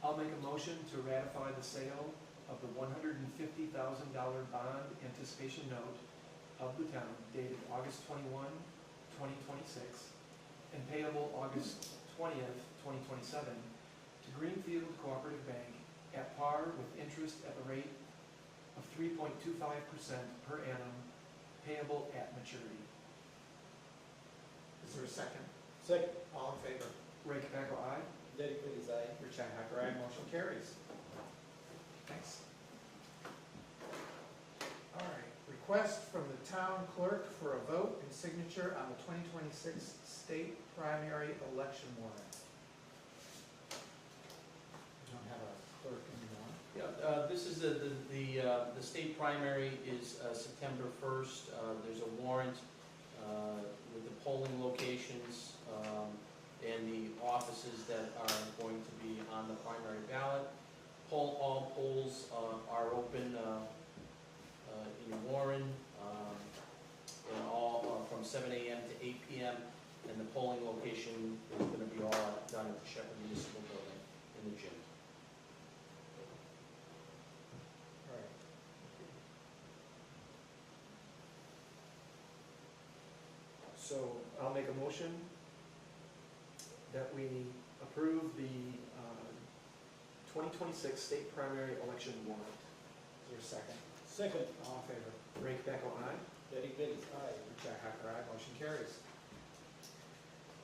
I'll make a motion to ratify the sale of the $150,000 bond anticipation note of the town dated August 21, 2026, and payable August 20th, 2027, to Greenfield Cooperative Bank at par with interest at the rate of 3.25% per annum, payable at maturity. Is there a second? Second. All in favor? Ray Capaco, aye. Derek Bailey's aye. Richi Hacker, aye. Motion carries. Thanks. All right, request from the town clerk for a vote and signature on the 2026 state primary election warrant. We don't have a clerk anymore. Yeah, this is the state primary is September 1st. There's a warrant with the polling locations and the offices that are going to be on the primary ballot. All polls are open in Warren, and all from 7 a.m. to 8 p.m. And the polling location is going to be all done at the Shepherd Municipal Building in the gym. All right. So I'll make a motion that we approve the 2026 state primary election warrant. Is there a second? Second. All in favor? Ray Capaco, aye. Derek Bailey's aye. Richi Hacker, aye. Motion carries.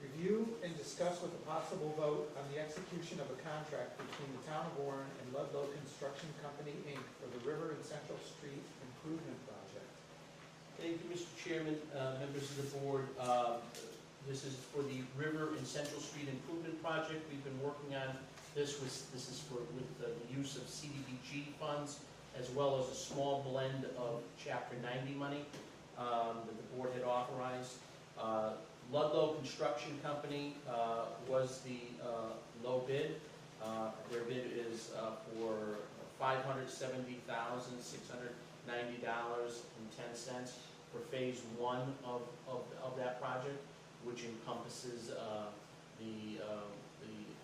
Review and discuss with a possible vote on the execution of a contract between the town of Warren and Ludlow Construction Company, Inc. for the River and Central Street Improvement Project. Thank you, Mr. Chairman, members of the board. This is for the River and Central Street Improvement Project. We've been working on this with the use of CDBG funds, as well as a small blend of Chapter 90 money that the board had authorized. Ludlow Construction Company was the low bid. Their bid is for $570,690.10 for phase 1 of that project, which encompasses the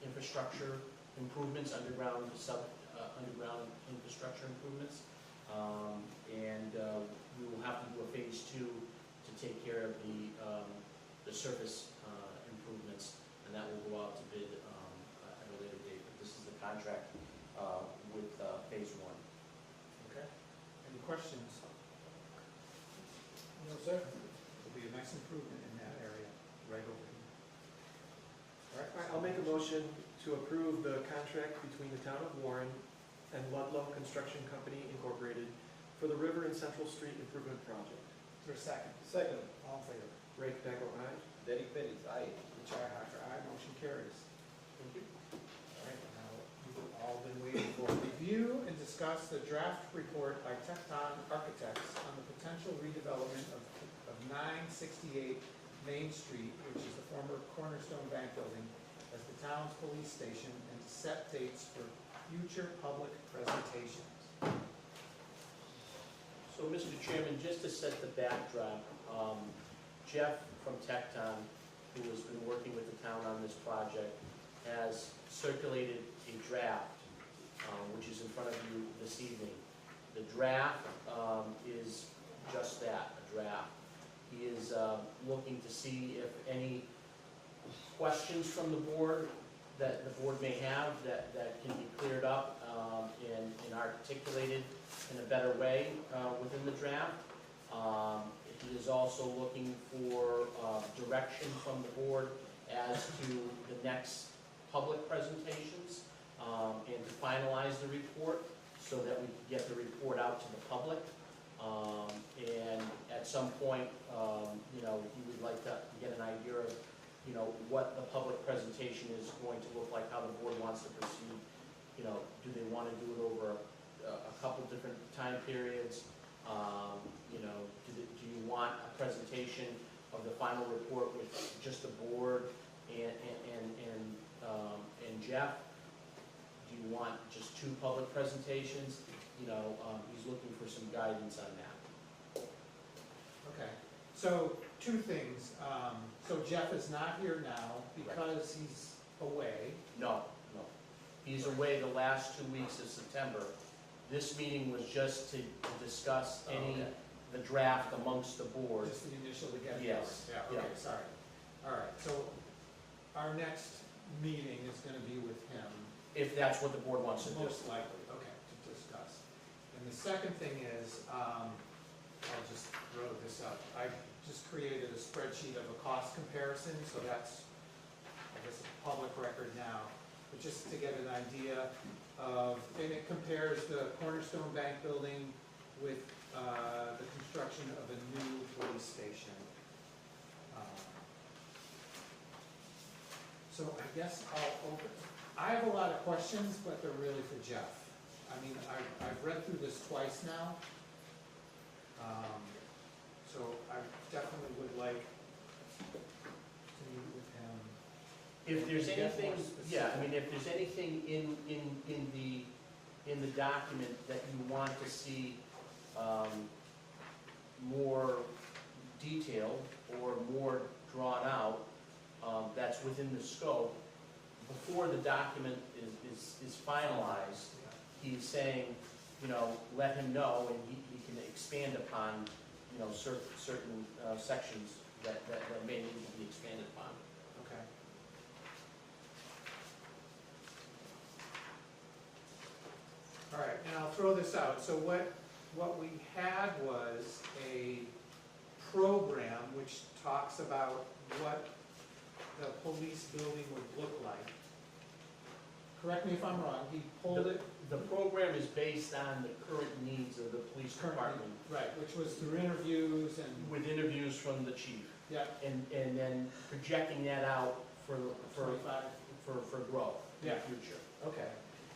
infrastructure improvements, underground infrastructure improvements. And we will have to do a phase 2 to take care of the surface improvements, and that will go out to bid at a later date. But this is the contract with phase 1. Okay. Any questions? No, sir. Will be a nice improvement in that area, right over here. All right. I'll make a motion to approve the contract between the town of Warren and Ludlow Construction Company Incorporated for the River and Central Street Improvement Project. Is there a second? Second. All in favor? Ray Capaco, aye. Derek Bailey's aye. Richi Hacker, aye. Motion carries. Thank you. All right, now, you've all been waiting for. Review and discuss the draft report by Tecton Architects on the potential redevelopment of 968 Main Street, which is the former Cornerstone Bank building, as the town's police station and to set dates for future public presentations. So, Mr. Chairman, just to set the backdrop, Jeff from Tecton, who has been working with the town on this project, has circulated a draft, which is in front of you this evening. The draft is just that, a draft. He is looking to see if any questions from the board that the board may have that can be cleared up and articulated in a better way within the draft. He is also looking for direction from the board as to the next public presentations and to finalize the report so that we can get the report out to the public. And at some point, you know, he would like to get an idea of, you know, what the public presentation is going to look like, how the board wants to proceed. You know, do they want to do it over a couple different time periods? You know, do you want a presentation of the final report with just the board and Jeff? Do you want just 2 public presentations? You know, he's looking for some guidance on that. Okay, so 2 things. So Jeff is not here now because he's away. No. He's away the last 2 weeks of September. This meeting was just to discuss the draft amongst the board. Just the initial to get. Yes. Yeah, okay, sorry. All right, so our next meeting is gonna be with him. If that's what the board wants to do. Most likely, okay, to discuss. And the second thing is, I'll just throw this up. I just created a spreadsheet of a cost comparison, so that's, I guess, a public record now. But just to get an idea of, and it compares the Cornerstone Bank building with the construction of a new police station. So I guess I'll open. I have a lot of questions, but they're really for Jeff. I mean, I've read through this twice now. So I definitely would like to meet with him. If there's and get anything, more specific. yeah, I mean, if there's anything in the document that you want to see more detailed or more drawn out, that's within the scope. Before the document is finalized, he's saying, you know, let him know, and he can expand upon, you know, certain sections that may need to be expanded upon. Okay. All right, and I'll throw this out. So what we had was a program which talks about what the police building would look like. Correct me if I'm wrong, he pulled it. The program is based on the current needs of the police department. Right, which was through interviews and. With interviews from the chief. Yeah. And then projecting that out for 25. for growth in Yeah. the future. Okay,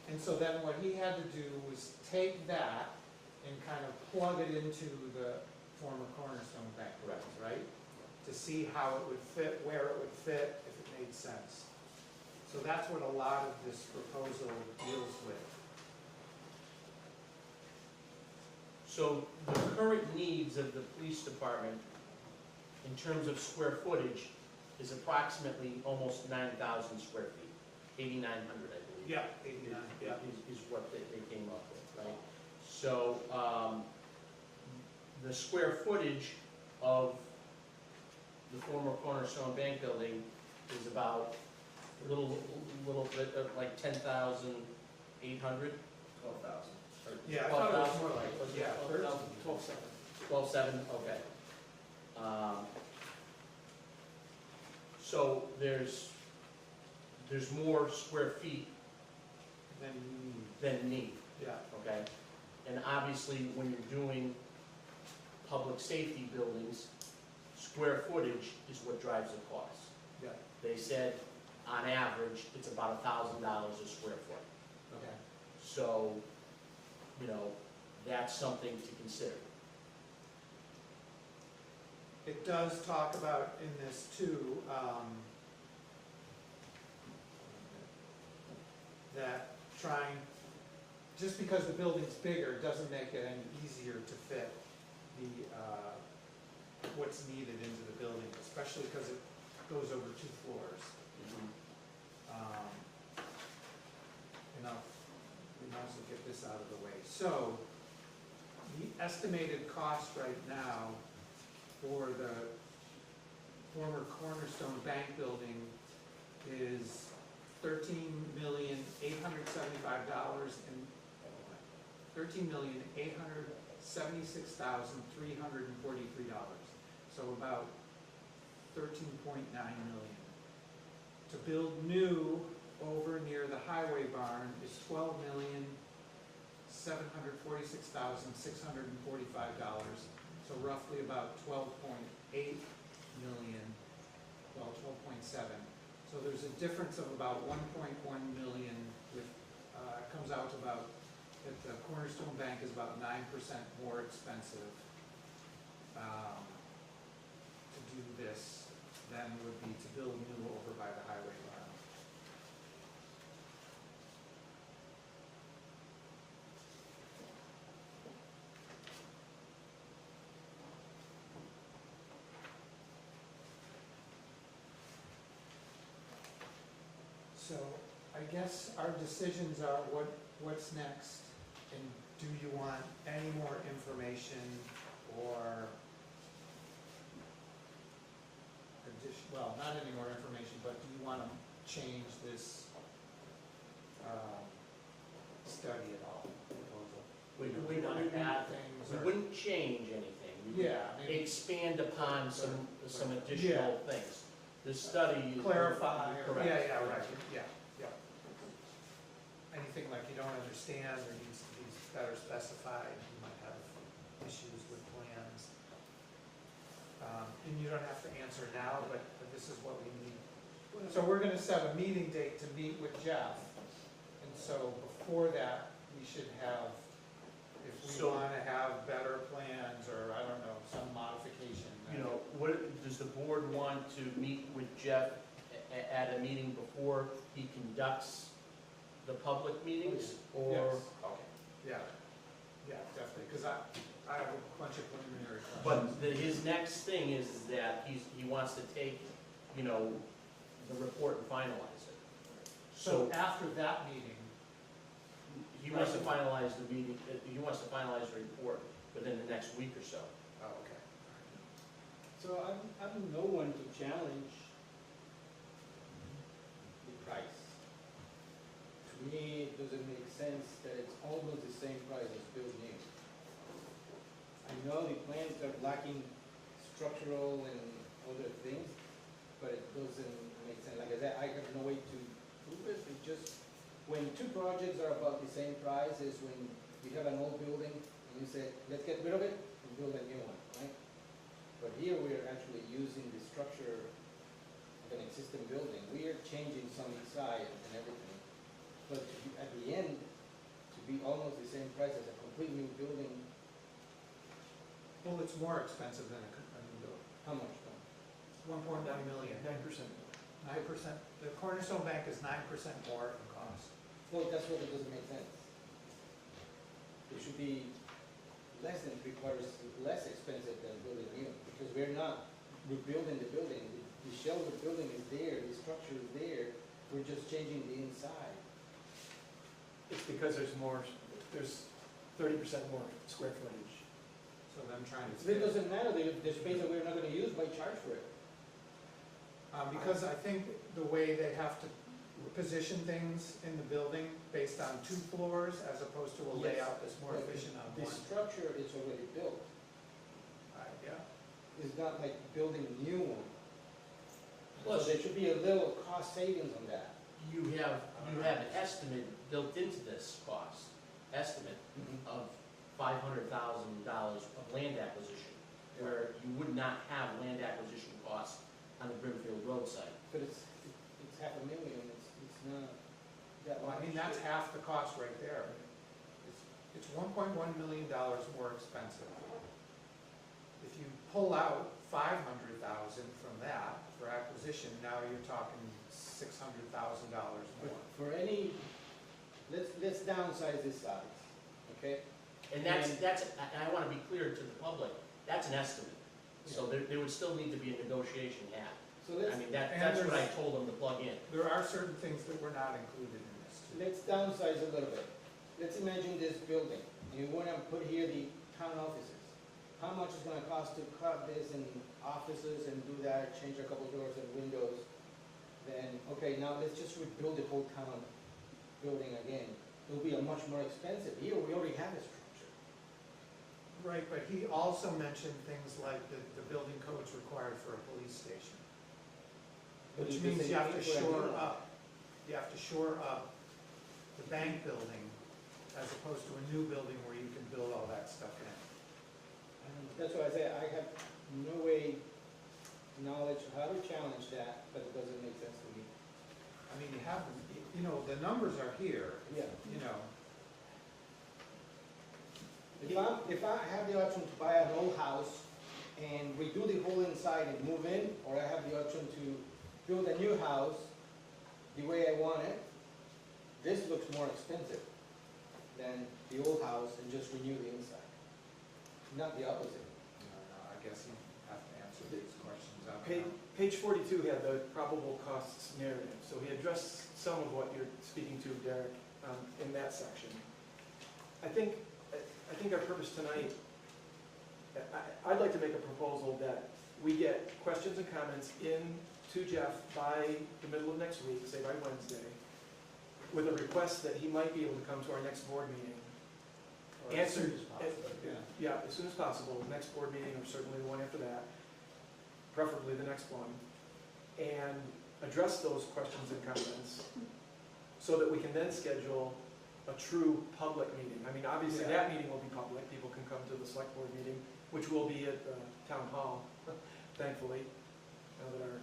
and so then what he had to do was take that and kind of plug it into the former Cornerstone Bank, Correct. right? To see how it would fit, where it would fit, if it made sense. So that's what a lot of this proposal deals with. So the current needs of the police department in terms of square footage is approximately almost 9,000 square feet, 8,900, I believe. Yeah, 89, yeah. Is what they came up with, right? So, the square footage of the former Cornerstone Bank building is about a little bit, like 10,800? 12,000. Yeah, I thought it was more like, yeah, 12.7. 12.7, okay. So there's more square feet then you need, than need, yeah. okay? And obviously, when you're doing public safety buildings, square footage is what drives the cost. Yeah. They said, on average, it's about $1,000 a square foot. Okay. So, you know, that's something to consider. It does talk about in this too, just because the building's bigger doesn't make it any easier to fit the, what's needed into the building, especially because it goes over 2 floors. We might as well get this out of the way. So, the estimated cost right now for the former Cornerstone Bank building is $13,875,343. So about 13.9 million. To build new over near the highway barn is $12,746,645. So roughly about 12.8 million, well, 12.7. So there's a difference of about 1.1 million with, it comes out to about, that the Cornerstone Bank is about 9% more expensive to do this than would be to build new over by the highway barn. So I guess our decisions are what's next, and do you want any more information or well, not any more information, but do you want to change this study at all? We Do we want to add things? We or- wouldn't change anything. We would Yeah, maybe expand upon some additional things. The study. clarify, or, Correct. yeah, right, yeah. Anything like you don't understand or needs to be better specified, you might have issues with plans. And you don't have to answer now, but this is what we need. So we're gonna set a meeting date to meet with Jeff. And so before that, we should have, if we So- wanna have better plans or, I don't know, some modification. You know, what, does the board want to meet with Jeff at a meeting before he conducts the public meetings? Or, Yes. okay. Yeah, definitely, because I have a bunch of preliminary questions. But his next thing is that he wants to take, you know, the report and finalize it. So after that meeting, He wants to finalize the meeting, he wants to finalize the report within the next week or so. oh, okay. So I'm no one to challenge the price. To me, it doesn't make sense that it's almost the same price as build new. I know the plans are lacking structural and other things, but it doesn't make sense. Like I said, I have no way to prove it. It just, when two projects are about the same price is when you have an old building and you say, let's get rid of it and build a new one, right? But here we're actually using the structure of an existing building. We are changing some inside and everything. But to be, at the end, to be almost the same price as a complete new building, Well, it's more expensive than a new building. how much though? 1.1 million. 9%. 9%, the Cornerstone Bank is 9% more in cost. Well, that's what it doesn't make sense. It should be less than 3/4, less expensive than building new, because we're not rebuilding the building. The shell of the building is there, the structure is there, we're just changing the inside. It's because there's 30% more square footage. So them trying to. It doesn't matter, the space that we're not gonna use, why charge for it? Because I think the way they have to position things in the building based on 2 floors as opposed to a Yes. layout that's more But efficient on The one. structure is already built, Yeah. it's not like building new one. So Plus- there should be a little cost savings on that. You have an estimate built into this cost, estimate of $500,000 of land acquisition, where you would not have land acquisition costs on the Brimfield Road site. But it's $500,000, it's not that Well, much. I mean, that's half the cost right there. It's $1.1 million more expensive. If you pull out 500,000 from that for acquisition, now you're talking $600,000 But more. for any let's downsize this size, okay? And I wanna be clear to the public, that's an estimate. So there would still need to be a negotiation had. So I let's, mean, that's what I told them to plug in. There are certain things that were not included in this. too. let's downsize a little bit. Let's imagine this building, and you wanna put here the town offices. How much is gonna cost to cut this in offices and do that, change a couple doors and windows? Then, okay, now let's just rebuild the whole town building again. It'll be a much more expensive. Here, we already have a structure. Right, but he also mentioned things like the building codes required for a police station. But Which it means doesn't you have to mean for a new shore one. up, the bank building as opposed to a new building where you can build all that stuff in. That's why I say I have no way, knowledge of how to challenge that, but it doesn't make sense to me. I mean, you have, you know, the numbers are here, Yeah. you know. If I have the option to buy an old house and redo the whole inside and move in, or I have the option to build a new house the way I want it, this looks more expensive than the old house and just renew the inside. Not the opposite. I guess you have to answer these questions. I don't Page, know. page 42 had the probable costs narrative, so he addressed some of what you're speaking to, Derek, in that section. I think our purpose tonight, I'd like to make a proposal that we get questions and comments in to Jeff by the middle of next week, say by Wednesday, with a request that he might be able to come to our next board meeting. Or as soon Answer- as possible, yeah. Yeah, as soon as possible, next board meeting or certainly the one after that, preferably the next one, and address those questions and comments so that we can then schedule a true public meeting. I mean, obviously, that meeting will be public, people can come to the select board meeting, which will be at the town hall, thankfully, now that our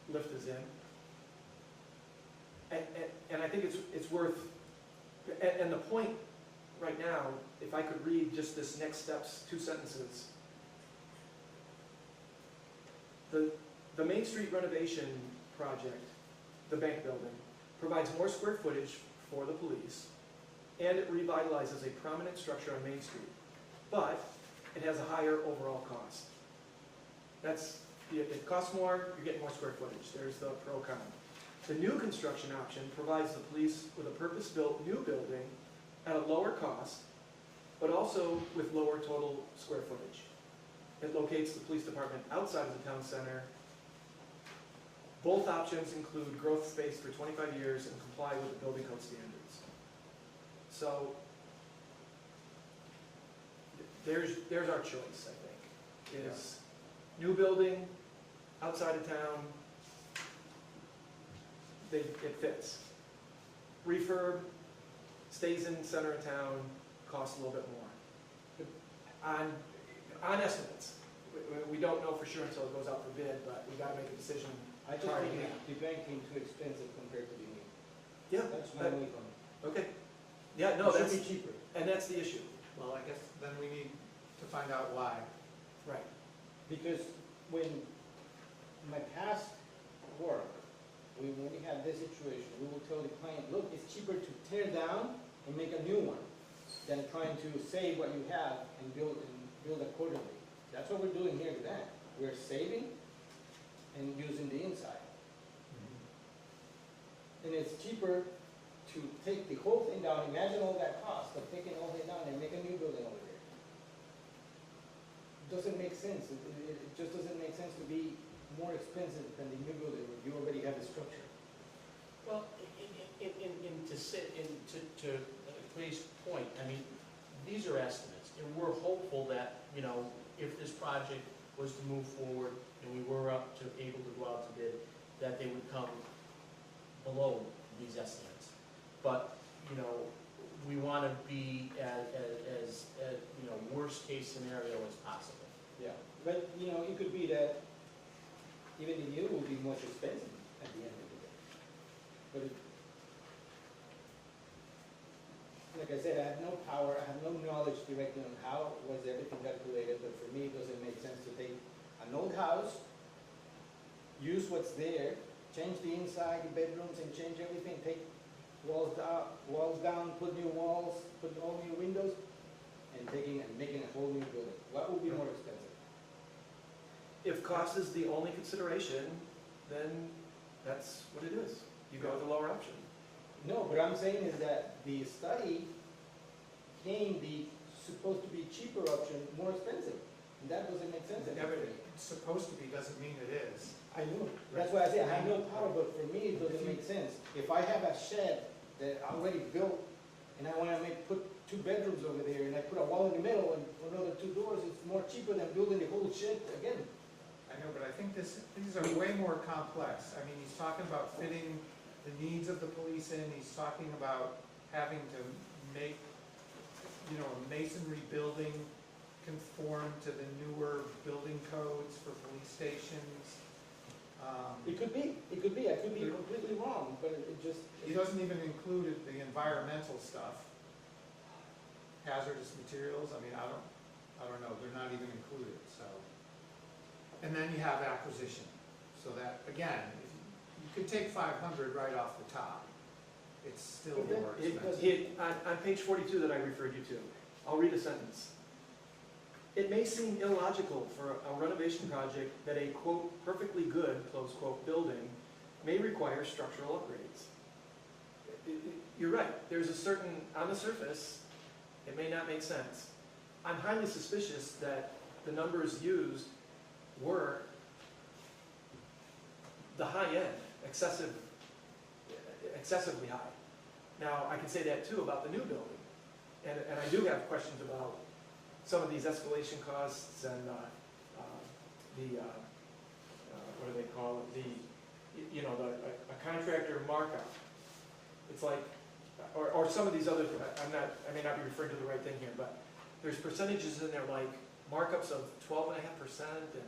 lift is in. And I think it's worth, and the point right now, if I could read just this next steps, 2 sentences. The Main Street renovation project, the bank building, provides more square footage for the police, and it revitalizes a prominent structure on Main Street, but it has a higher overall cost. It costs more, you're getting more square footage, there's the pro con. The new construction option provides the police with a purpose-built new building at a lower cost, but also with lower total square footage. It locates the police department outside of the town center. Both options include growth space for 25 years and comply with the building code standards. So, there's our choice, I think, is new building, outside of town, it fits. Refurb, stays in center of town, costs a little bit more. On estimates, we don't know for sure until it goes out for bid, but we gotta make a decision. I just Sorry, think yeah. the bank came too expensive compared to the new. Yeah, That's my that- only comment. okay. Yeah, no, It that's, should be cheaper. and that's the issue. Well, I guess then we need to find out why. Right. Because when my past work, when we had this situation, we will tell the client, look, it's cheaper to tear down and make a new one than trying to save what you have and build accordingly. That's what we're doing here today. We're saving and using the inside. And it's cheaper to take the whole thing down, imagine all that cost of taking all that down and make a new building over there. It doesn't make sense, it just doesn't make sense to be more expensive than the new building where you already have the structure. Well, to Clay's point, I mean, these are estimates, and we're hopeful that, you know, if this project was to move forward and we were able to go out to bid, that they would come below these estimates. But, you know, we want to be as you know, worst case scenario as possible. Yeah. But, you know, it could be that even the new will be much expensive at the end of the day. But it, like I said, I have no power, I have no knowledge directly on how was everything calculated, but for me, it doesn't make sense to take an old house, use what's there, change the inside, the bedrooms, and change everything, take walls down, put new walls, put all new windows, and making a whole new building? What would be more expensive? If cost is the only consideration, then that's what it is. You go with the lower option. No, what I'm saying is that the study came the supposed to be cheaper option more expensive. And that doesn't make sense. Yeah, but it's supposed to be, doesn't mean it is. I know, that's why I say I have no power, but for me, it doesn't make sense. If I have a shed that I already built, and I wanna put 2 bedrooms over there, and I put a wall in the middle and another 2 doors, it's more cheaper than building the whole shed again. I know, but I think these are way more complex. I mean, he's talking about fitting the needs of the police in, he's talking about having to make, you know, a masonry building conform to the newer building codes for police stations. It could be, I could be completely wrong, but it just. He doesn't even include the environmental stuff. Hazardous materials, I mean, I don't know, they're not even included, so. And then you have acquisition, so that, again, if you could take 500 right off the top. It's still more expensive. On page 42 that I referred you to, I'll read a sentence. It may seem illogical for a renovation project that a, quote, perfectly good, close quote, building may require structural upgrades. You're right, there's a certain, on the surface, it may not make sense. I'm highly suspicious that the numbers used were the high end, excessively high. Now, I can say that too about the new building. And I do have questions about some of these escalation costs and what do they call it? A contractor markup. It's like, or some of these other, I may not be referring to the right thing here, but there's percentages in there like markups of 12.5% and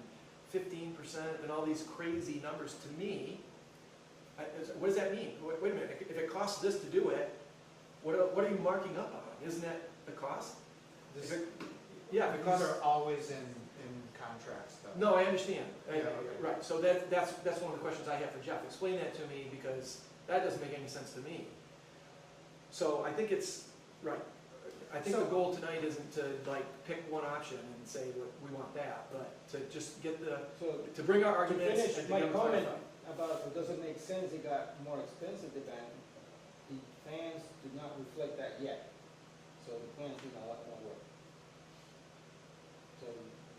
15% and all these crazy numbers. To me, what does that mean? Wait a minute, if it costs this to do it, what are you marking up on? Isn't that the cost? Yeah, because These are always in contracts, though. no, I understand. Yeah, okay. Right, so that's one of the questions I have for Jeff. Explain that to me because that doesn't make any sense to me. So I think it's, right, I think the goal tonight isn't to like pick one option and say we want that, but to just get to bring our arguments. To finish and to my get them comment clarified. about it doesn't make sense, it got more expensive than the plans do not reflect that yet. So the plans do not lot more work. So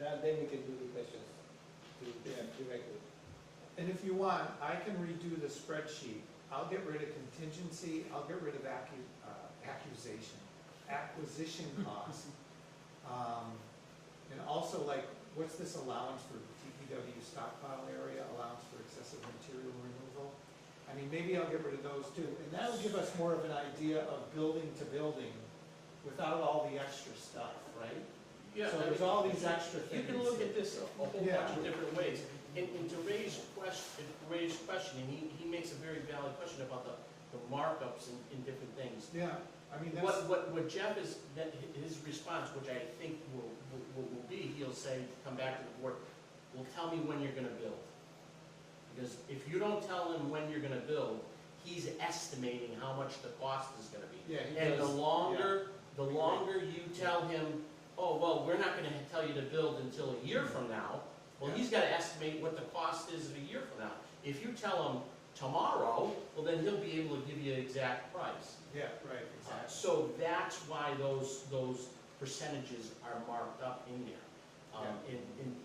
that, then we can do the questions directly. And if you want, I can redo the spreadsheet. I'll get rid of contingency, I'll get rid of acquisition cost. And also like, what's this allowance for DPW stockpile area, allowance for excessive material removal? I mean, maybe I'll get rid of those too. And that'll give us more of an idea of building to building without all the extra stuff, right? Yeah, So I there's mean, all these extra You things. can look at this a whole bunch Yeah. of different ways. And to raise question, and he makes a very valid question about the markups in different things. Yeah, I mean, that's. What Jeff is, that his response, which I think will be, he'll say, come back to the board, well, tell me when you're gonna build. Because if you don't tell him when you're gonna build, he's estimating how much the cost is gonna be. Yeah, he And does, the longer you tell him, oh, well, we're not gonna tell you to build until a year from now, well, Yeah. he's gotta estimate what the cost is of a year from now. If you tell him tomorrow, well, then he'll be able to give you an exact price. Yeah, right, exactly. So that's why those percentages are marked up in there.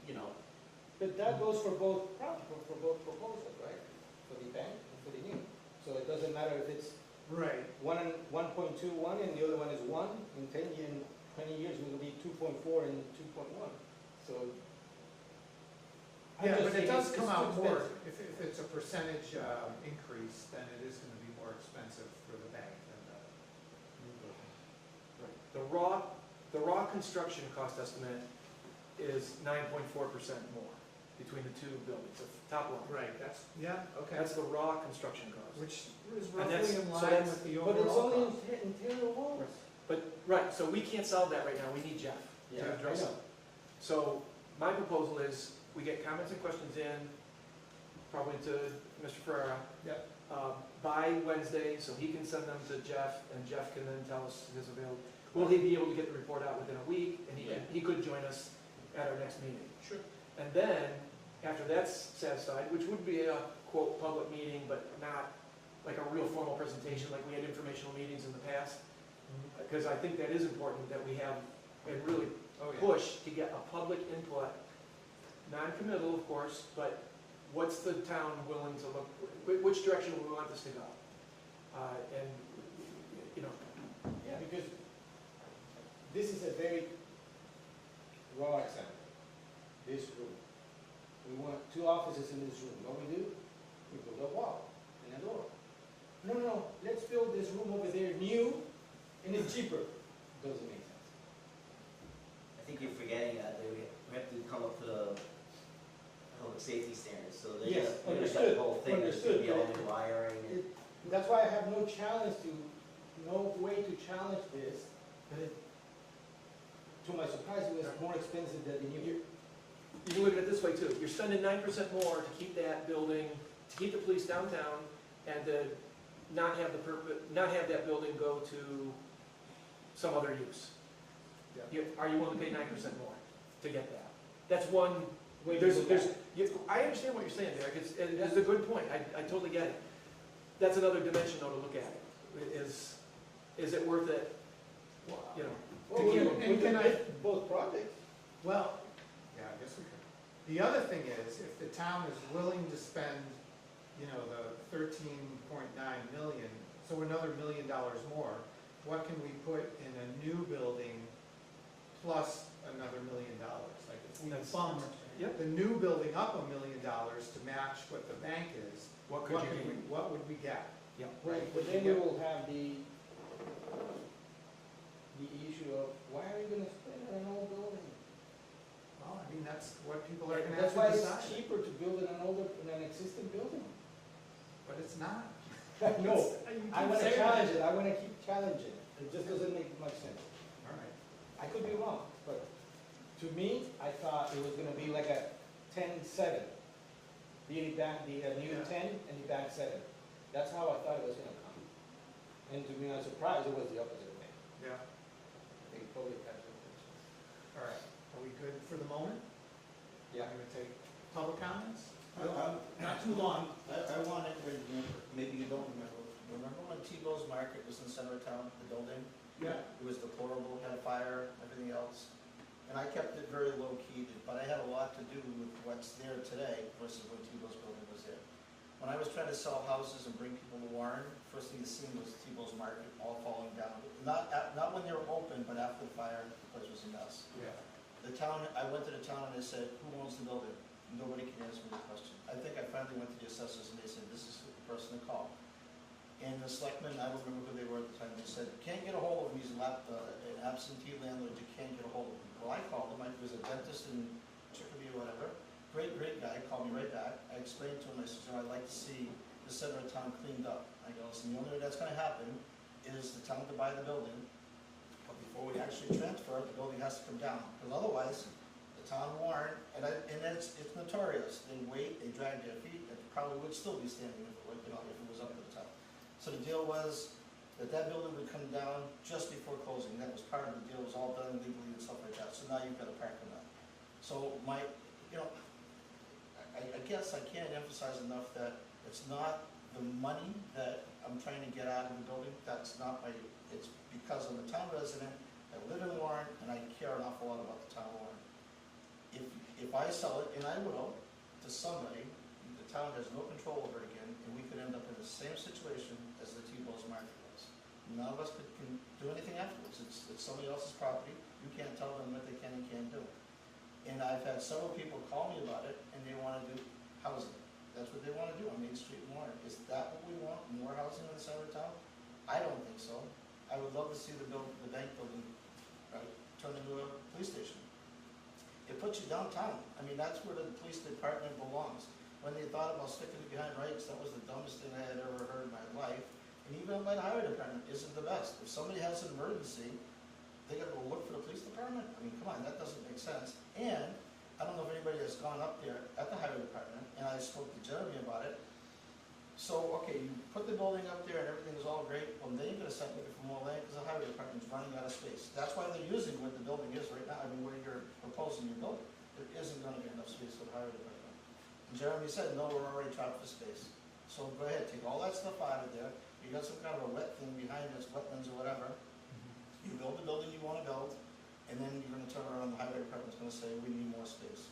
You know, But that goes for both proposals, right? For the bank and for the new. So it doesn't matter if it's Right. 1.21 and the other one is 1, in 10 years, 20 years, it will be 2.4 and 2.1. So. I'm Yeah, just but it saying does it's come too out more, expensive. if it's a percentage increase, then it is gonna be more expensive for the bank than the new building. Right. The raw construction cost estimate is 9.4% more between the two buildings, the top line. Right, that's, yeah, okay. That's the raw construction cost. Which is And that's- roughly in so line that's- with the But it's overall only cost. interior walls. But, right, so we can't solve that right now, we need Jeff Yeah, to I address know. it. So my proposal is, we get comments and questions in, probably to Mr. Ferrera. Yep. By Wednesday, so he can send them to Jeff, and Jeff can then tell us his availability. Will he be able to get the report out within a week, and he could join us at our next meeting? Sure. And then, after that's satisfied, which would be a quote, public meeting, but not like a real formal presentation like we had informational meetings in the past, because I think that is important that we have, and really push to get a public input, non-committal, of course, but what's the town willing to look, which direction we want this to go? And, you know. Yeah, because this is a very raw example, this room. We want 2 offices in this room. What we do? We build a wall and a door. No, let's build this room over there new, and it's cheaper. Doesn't make sense. I think you're forgetting that we have to come up to the public safety standards, so they Yes, just, understood, the whole thing, there's gonna be all new wiring. That's why I have no challenge to, no way to challenge this, but to my surprise, it was more expensive than the new. You can look at it this way too, you're spending 9% more to keep that building, to keep the police downtown, and to not have that building go to some other use. Are you willing to pay 9% more to get that? That's one, I understand what you're saying, Derek, it's a good point, I totally get it. That's another dimension though to look at it, is it worth it, you know? Well, we can can both projects. Well, yeah, I guess we could. The other thing is, if the town is willing to spend, you know, the 13.9 million, so another $1 million more, what can we put in a new building plus another $1 million? Like if we bump the new building up $1 million to match what the bank is, what would we get? Yeah. Right, but then we will have the issue of, why are you gonna spend on an old building? Well, I mean, that's what people are gonna That's have why to it's decide. cheaper to build in an existing building. But it's not. No, You I keep wanna saying challenge that. it, I wanna keep challenging it, it just doesn't make much sense. All right. I could be wrong, but to me, I thought it was gonna be like a 10-7. The new 10 and the back 7. That's how I thought it was gonna come. And to me, I was surprised it was the opposite way. Yeah. I think probably catch up. All right. Are we good for the moment? Yeah. I'm gonna take public comments? Not too long, I wanted to remember, maybe you don't remember when Tebow's Market was in the center of town, the building? Yeah. It was deplorable, had a fire, everything else. And I kept it very low key, but I had a lot to do with what's there today versus when Tebow's building was there. When I was trying to sell houses and bring people to Warren, first thing you seen was Tebow's Market all falling down. Not when they were open, but after the fire, the place was a mess. Yeah. The town, I went to the town and they said, who owns the building? Nobody can answer me the question. I think I finally went to the assessors and they said, this is the person to call. And the selectmen, I don't remember who they were at the time, they said, can't get a hold of him, he's an absentee landlord, you can't get a hold of him. Well, I called him, I was a dentist in Chicopee or whatever, great guy, called me right back. I explained to him, I said, I'd like to see the center of town cleaned up. I go, listen, the only way that's gonna happen is the town to buy the building, but before we actually transfer, the building has to come down, because otherwise, the town warrant, and it's notorious, they wait, they drag their feet, it probably would still be standing if it was up to the town. So the deal was that building would come down just before closing, that was part of the deal, it was all done legally and stuff like that, so now you've got a parking lot. So I guess I can't emphasize enough that it's not the money that I'm trying to get out of the building, that's not it's because I'm a town resident, I live in Warren, and I care an awful lot about the town of Warren. If I sell it, and I will, to somebody, the town has no control over it again, and we could end up in the same situation as the Tebow's Market was. None of us can do anything afterwards, it's somebody else's property, you can't tell them what they can and can't do. And I've had several people call me about it, and they want to do housing. That's what they want to do on Main Street in Warren. Is that what we want, more housing in the center of town? I don't think so. I would love to see the bank building, right, turn into a police station. It puts you downtown. I mean, that's where the police department belongs. When they thought about sticking it behind Wright's, that was the dumbest thing I had ever heard in my life. And even my highway department isn't the best. If somebody has an emergency, they gotta go look for the police department? I mean, come on, that doesn't make sense. And I don't know if anybody has gone up there at the highway department, and I spoke to Jeremy about it. So, okay, you put the building up there and everything's all great, well, then you're gonna start looking for more land, because the highway department's running out of space. That's why they're using what the building is right now, I mean, where you're proposing your building. There isn't gonna be enough space for the highway department. And Jeremy said, no, we're already trapped for space. So go ahead, take all that stuff out of there, you got some kind of a wet thing behind this, wetlands or whatever. You build the building you wanna build, and then you're gonna turn around, the highway department's gonna say, we need more space.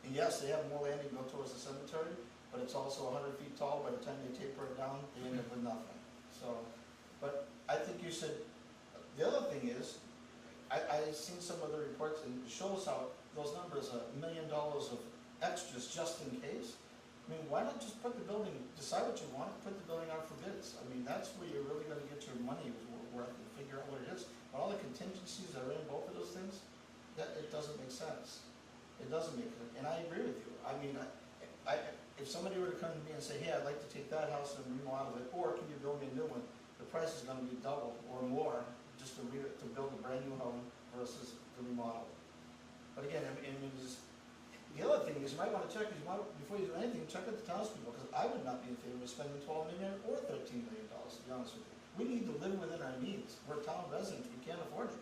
And yes, they have more land to go towards the cemetery, but it's also 100 feet tall. By the time they taper it down, they end up with nothing. So, but I think you should, the other thing is, I've seen some of the reports, and it shows how those numbers, $1 million of extras just in case. I mean, why not just put the building, decide what you want, put the building out for bids? I mean, that's where you're really gonna get your money worth and figure out what it is. But all the contingencies that are in both of those things, that, it doesn't make sense. It doesn't make sense, and I agree with you. I mean, if somebody were to come to me and say, hey, I'd like to take that house and remodel it, or can you build me a new one? The price is gonna be double or more just to build a brand new home versus to remodel. But again, I mean, the other thing is, you might wanna check, before you do anything, check with the townspeople, because I would not be in favor of spending $12 million or $13 million, to be honest with you. We need to live within our means. We're town residents, we can't afford it.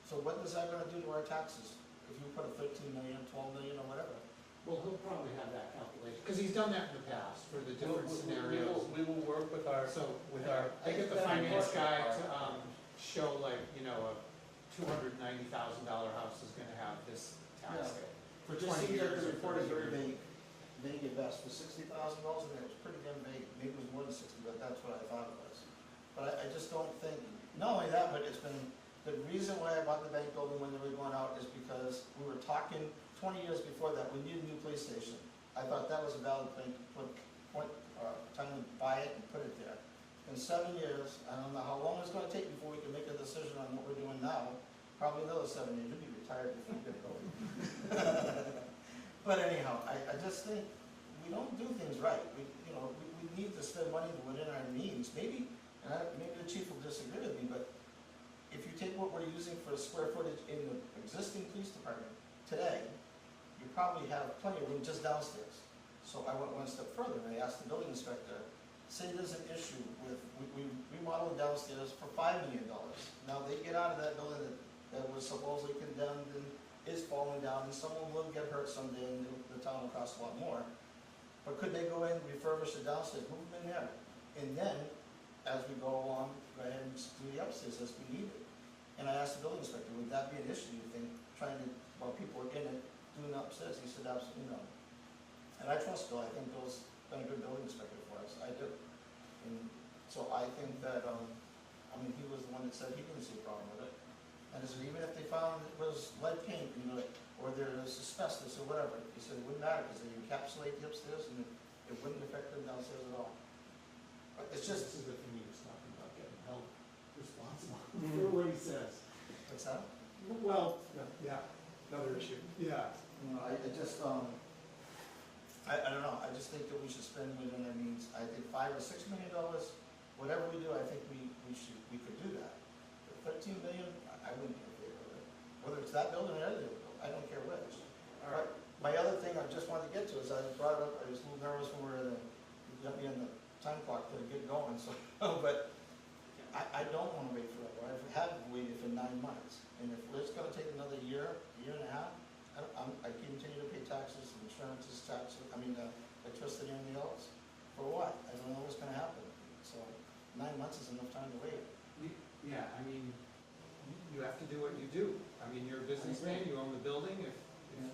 So what is that gonna do to our taxes? If you put a 13 million, 12 million, or whatever. Well, he'll probably have that calculation, because he's done that in the past for the different scenarios. We will work with our, So, with our. they get the finance guy to, show like, you know, a $290,000 house is gonna have this tax. Yeah. For Just 20 seems like years the or report is 30 very years. vague at best. For $60,000, and it was pretty damn vague. Maybe it was more than 60, but that's what I thought it was. But I just don't think, not only that, but it's been, the reason why I bought the bank building when they were going out is because we were talking 20 years before that, we needed a new police station. I thought that was a valid thing to time to buy it and put it there. In 7 years, I don't know how long it's gonna take before we can make a decision on what we're doing now. Probably another 7 years, you'll be retired before you get going. But anyhow, I just think we don't do things right. We need to spend money within our means. Maybe the chief will disagree with me, but if you take what we're using for square footage in the existing police department today, you probably have plenty of room just downstairs. So I went one step further and I asked the building inspector, say there's an issue with, we remodeled downstairs for $5 million. Now they get out of that building that was supposedly condemned and is falling down, and someone will get hurt someday and the town will cost a lot more. But could they go in, refurbish the downstairs, move them in there? And then, as we go along, go ahead and do the upstairs as we need it. And I asked the building inspector, would that be an issue, you think, while people are in it, doing upstairs? He said, absolutely no. And I trust Bill, I think Bill's been a good building inspector for us, I do. And so I think that, he was the one that said he didn't see a problem with it. And so even if they found it was lead paint, or there's asbestos or whatever, he said it wouldn't matter, because they encapsulate the upstairs and it wouldn't affect them downstairs at all. But it's just. This is the thing he was talking about, getting held responsible for what he says. What's that? Well, yeah, another issue. Yeah. I just, I don't know, I just think that we should spend within our means. I think $5 or $6 million, whatever we do, I think we could do that. But 13 million, I wouldn't be in favor of it. Whether it's that building or any other building, I don't care which. All right. My other thing I just wanted to get to is I brought up, I was a little nervous when we were you got me on the time clock to get going, so, but I don't want to wait forever. I have waited for 9 months, and if it's going to take another year and a half, I continue to pay taxes, insurances, taxes, electricity, and anything else. For what? I don't know what's going to happen. So 9 months is enough time to wait. Yeah, you have to do what you do. You're a businessman, you own the building. If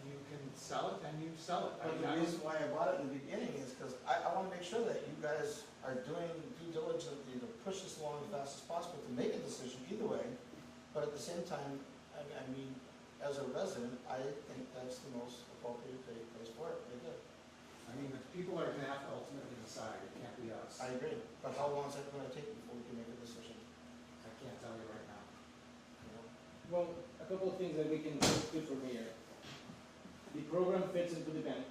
you can sell it, then you sell it. But the reason why I bought it in the beginning is because I want to make sure that you guys are doing due diligently to push this along as fast as possible to make a decision either way. But at the same time, as a resident, I think that's the most appropriate place for it. I do. The people are gonna have to ultimately decide. It can't be us. I agree. But how long is that going to take before we can make a decision? I can't tell you right now. Well, a couple of things that we can do from here. The program fits into the bank,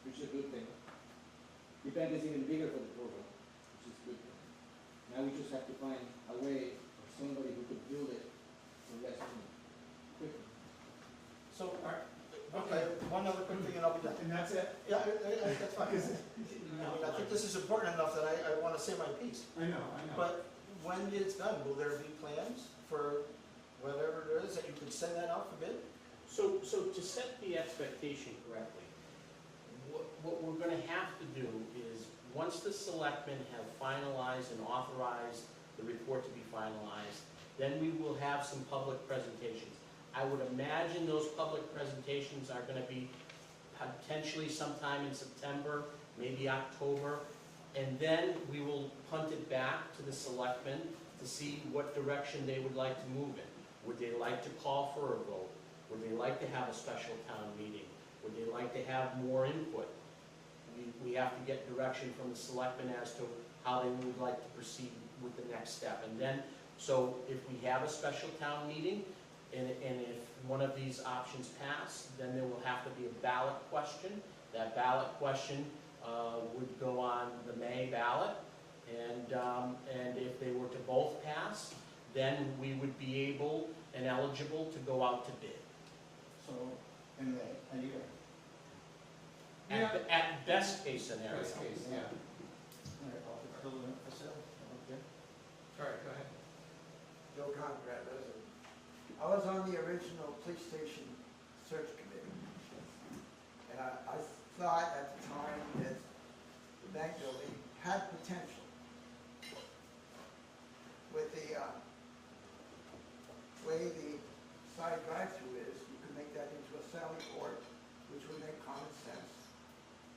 which is a good thing. The bank is even bigger for the program, which is a good thing. Now we just have to find a way for somebody who could build it for less money, quickly. So, okay, one other quick thing and I'll be done. And that's it? Yeah, that's fine. Because I mean, I think this is important enough that I wanna say my piece. I know. But when it's done, will there be plans for whatever it is that you could send that out for bid? So to set the expectation correctly, what we're gonna have to do is, once the selectmen have finalized and authorized the report to be finalized, then we will have some public presentations. I would imagine those public presentations are gonna be potentially sometime in September, maybe October, and then we will punt it back to the selectmen to see what direction they would like to move in. Would they like to call for a vote? Would they like to have a special town meeting? Would they like to have more input? We have to get direction from the selectmen as to how they would like to proceed with the next step. And then, so if we have a special town meeting, and if one of these options pass, then there will have to be a ballot question. That ballot question would go on the May ballot, and if they were to both pass, then we would be able and eligible to go out to bid. So, in May, a year. At best case scenario. Best case, yeah. All right, I'll put the building up for sale, okay? All right, go ahead. Joe Conrad, resident. I was on the original police station search committee. And I thought at the time that the bank building had potential. With the way the side drive-through is, you could make that into a sally port, which would make common sense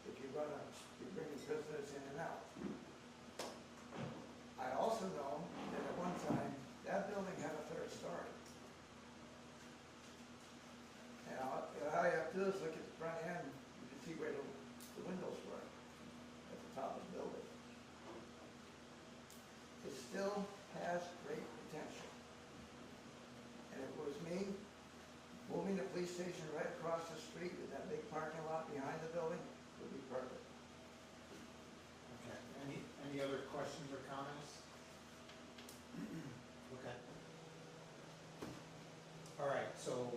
if you're bringing prisoners in and out. I also know that at one time, that building had a third story. And all you have to do is look at the front end, you can see where the windows were at the top of the building. It still has great potential. And if it was me, moving the police station right across the street with that big parking lot behind the building would be perfect. Okay, any other questions or comments? Okay. All right, so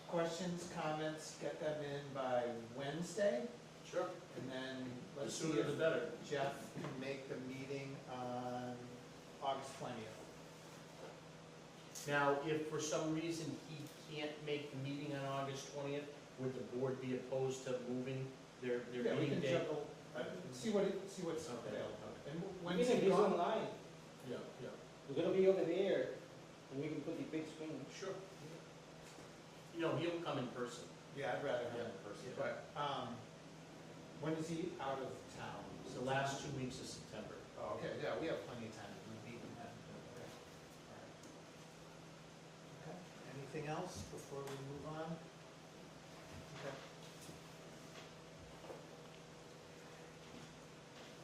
questions, comments, get them in by Wednesday, Sure. and then The let's see sooner if the better. Jeff can make the meeting on August 20th. Now, if for some reason he can't make the meeting on August 20th, would the board be opposed to moving their Yeah, we meeting can date? juggle, see what's Okay, available. okay. And We when's can he do gone? online. Yeah, yeah, We're gonna be over there, and we can put the big screen. sure. You know, he'll come in person. Yeah, I'd rather have him in Yeah, person, yeah. but, when is he out of town? It's the last 2 weeks of September. Oh, okay, yeah, we have plenty of time to meet with him. Okay. All right. Okay, anything else before we move on? Okay.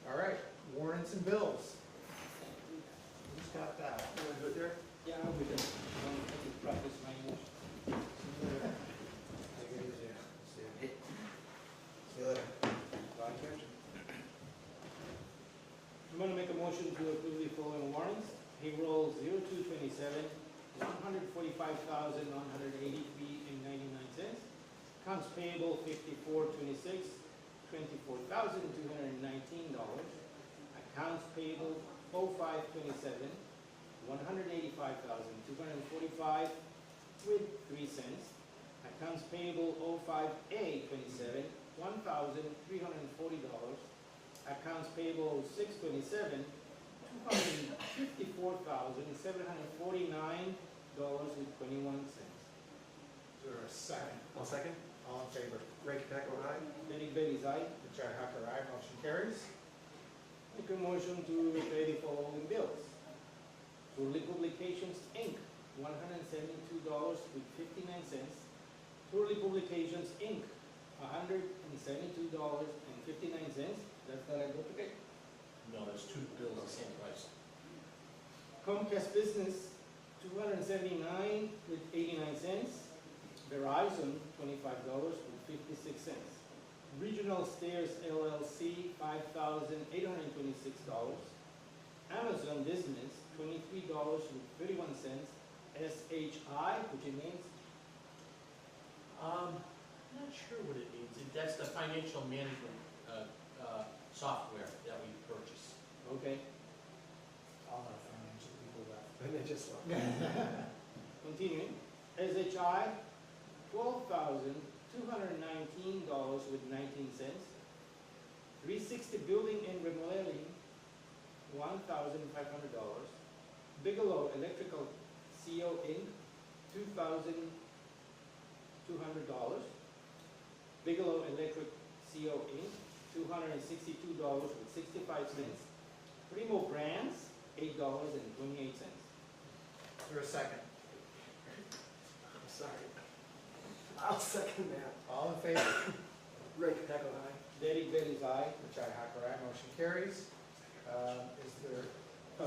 All right, warrants and bills. Who's got that? You want to go there? Yeah, we can, practice my English. Take it easy. See you. See you later. I'm gonna make a motion to approve the following warrants. Payroll 0227, $145,183.99. Accounts payable 5426, $24,219. Accounts payable 0527, $185,245 with 3 cents. Accounts payable 05A27, $1,340. Accounts payable 0627, $254,749.21. Is there a second? One second. All in favor? Ray Capeco, aye. Derek Bailey's aye. Richi Hacker, aye. Motion carries. Make a motion to pay the following bills. Turley Publications, Inc., $172.59. Turley Publications, Inc., $172.59. That's not a duplicate. No, there's two bills the same price. Comcast Business, $279.89. Verizon, $25.56. Regional Stairs LLC, $5,826. Amazon Business, $23.31. SHI, which it means, I'm not sure what it means. That's the financial management software that we purchase. Okay, All our financial people left. And they just love. continuing. SHI, $12,219.19. 360 Building and Remodeling, $1,500. Bigelow Electrical CO Inc., $2,200. Bigelow Electric CO Inc., $262.65. Primo Brands, $8.28. Is there a second? I'm sorry. I'll second that. All in favor? Rick Pecco, aye. Derek Bailey's aye. Richi Hacker, aye. Motion carries. Is there a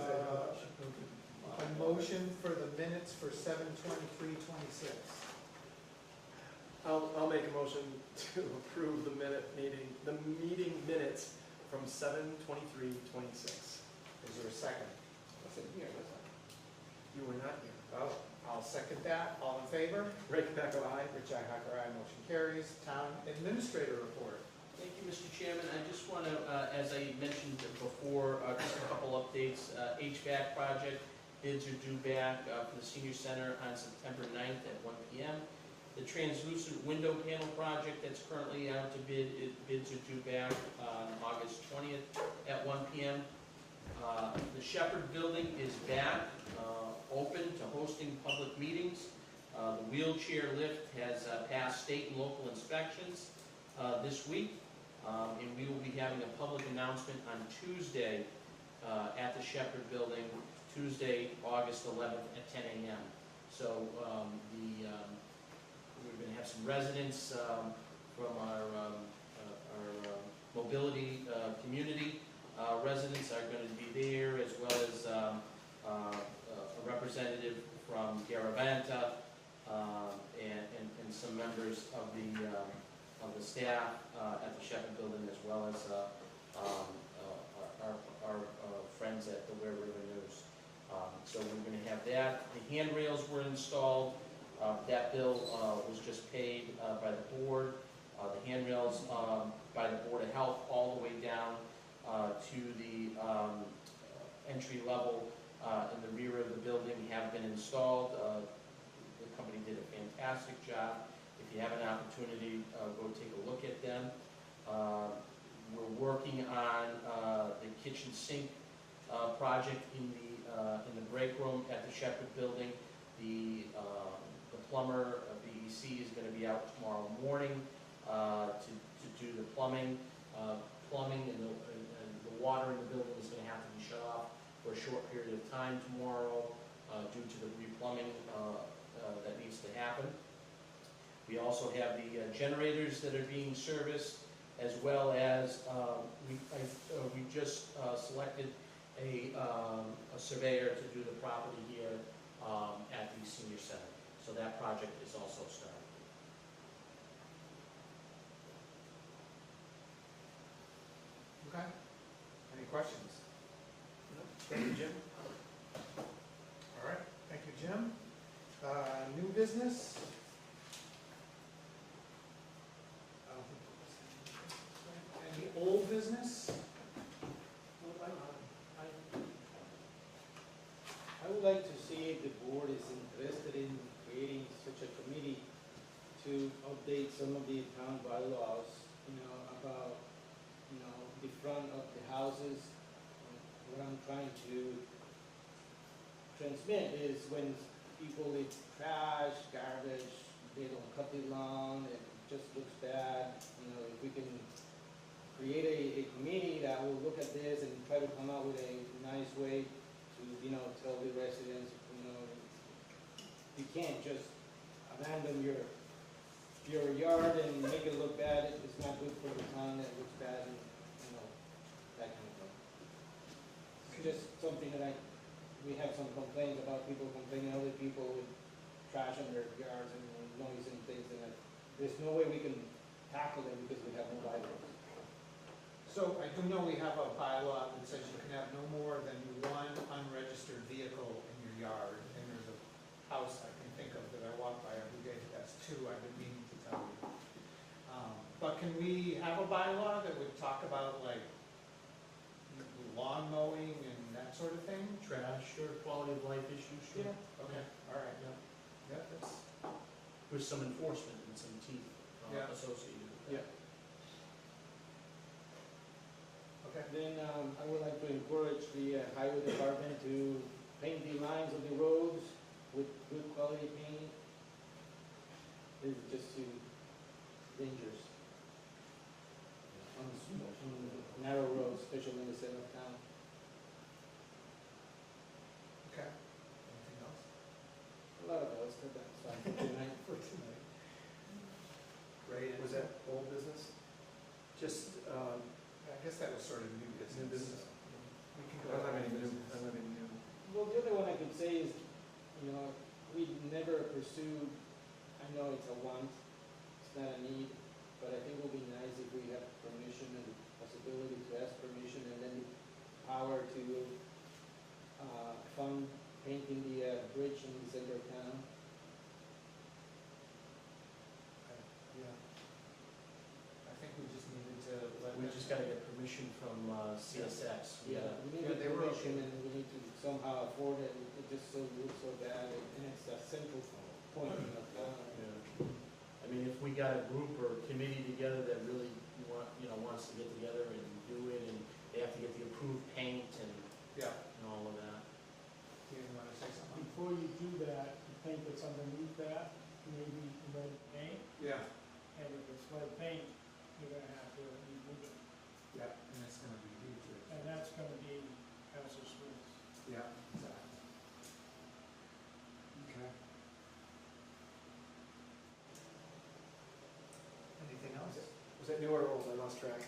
motion for the minutes for 7/23/26? I'll make a motion to approve the meeting minutes from 7/23/26. Is there a second? Wasn't here, was I? You were not here. Oh, I'll second that. All in favor? Rick Pecco, aye. Richi Hacker, aye. Motion carries. Town administrator report. Thank you, Mr. Chairman. I just want to, as I mentioned before, just a couple updates. HVAC project, bids are due back for the senior center on September 9th at 1 p.m. The translucent window panel project that's currently out to bid, bids are due back on August 20th at 1 p.m. The Shepherd Building is back, open to hosting public meetings. The wheelchair lift has passed state and local inspections this week, and we will be having a public announcement on Tuesday at the Shepherd Building, Tuesday, August 11th at 10 a.m. So we're going to have some residents from our mobility community. Residents are going to be there, as well as a representative from Garavanta and some members of the staff at the Shepherd Building, as well as our friends at the Ware River News. So we're going to have that. The handrails were installed. That bill was just paid by the board. The handrails by the Board of Health all the way down to the entry level in the rear of the building have been installed. The company did a fantastic job. If you have an opportunity, go take a look at them. We're working on the kitchen sink project in the break room at the Shepherd Building. The plumber, BEC, is going to be out tomorrow morning to do the plumbing. Plumbing and the water in the building is going to have to be shut off for a short period of time tomorrow due to the replumbing that needs to happen. We also have the generators that are being serviced, as well as we just selected a surveyor to do the property here at the senior center. So that project is also started. Okay. Any questions? Thank you, Jim. All right. Thank you, Jim. New business? Any old business? I would like to see if the board is interested in creating such a committee to update some of the town bylaws, about, the front of the houses. What I'm trying to transmit is when people leave trash, garbage, they don't cut the lawn, it just looks bad. If we can create a committee that will look at this and try to come up with a nice way to, tell the residents, you can't just abandon your yard and make it look bad. It's not good for the town, it looks bad, and, that kind of thing. It's just something that we have some complaints about, people complaining, other people with trash in their yards and noise and things, and there's no way we can tackle them because we have no bylaws. So I do know we have a bylaw that says you can have no more than one unregistered vehicle in your yard. And there's a house I can think of that I walk by every day that has two. I've been meaning to tell you. But can we have a bylaw that would talk about, like, lawn mowing and that sort of thing? Trash or quality of life issues, sure. Yeah. Okay, all right, Yeah. yeah, that's, With some enforcement and some teeth Yeah. associated with that. okay. Then, I would like to encourage the highway department to paint the lines of the roads with good quality paint. This is just too dangerous on narrow roads, especially in the center of town. Okay. Anything else? A lot of those, but that's fine for tonight. For tonight. Great, was that old business? Just, I guess that was sort of new business. New business. so We can I go. don't have to any old new, business. I don't have any new. Well, the other one I could say is, you know, we never pursued, I know it's a want, it's not a need, but I think it would be nice if we have permission and possibility to ask permission and then the power to fund painting the bridge in the center of town. Yeah. I think we just needed to let We them. just gotta get permission from CSX. We gotta- We need Yeah, the they were permission and we need to somehow afford it, it just so looks so bad, and it's a central point of town. Yeah. I mean, if we got a group or committee together that really wants to get together and do it, and they have to get the approved paint and Yeah. all of that. Do you want to say something? Before you do that, the paint that's underneath that, maybe red paint, Yeah. and if it's red paint, you're gonna have to remove it, Yeah. And it's gonna be huge. and that's gonna be hazardous waste. Yeah, exactly. Okay. Anything else? Was that new or old? I lost track.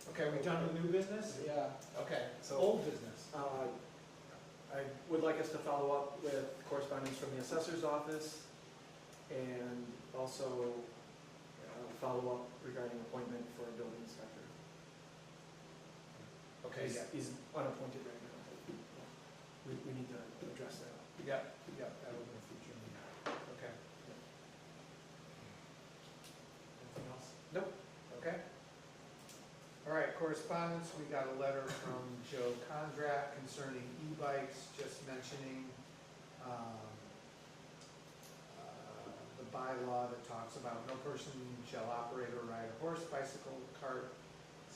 Okay, we done with new business? Yeah, Okay, So- old business. I would like us to follow up with correspondence from the assessor's office and also follow up regarding appointment for a building inspector. Okay, yeah. He's unappointed right now. We need to address that. Yeah, yeah, that will be a future meeting. Okay. Anything else? Nope. Okay. All right, correspondence, we got a letter from Joe Kondrak concerning e-bikes, just mentioning, the bylaw that talks about no person shall operate or ride a horse, bicycle, cart,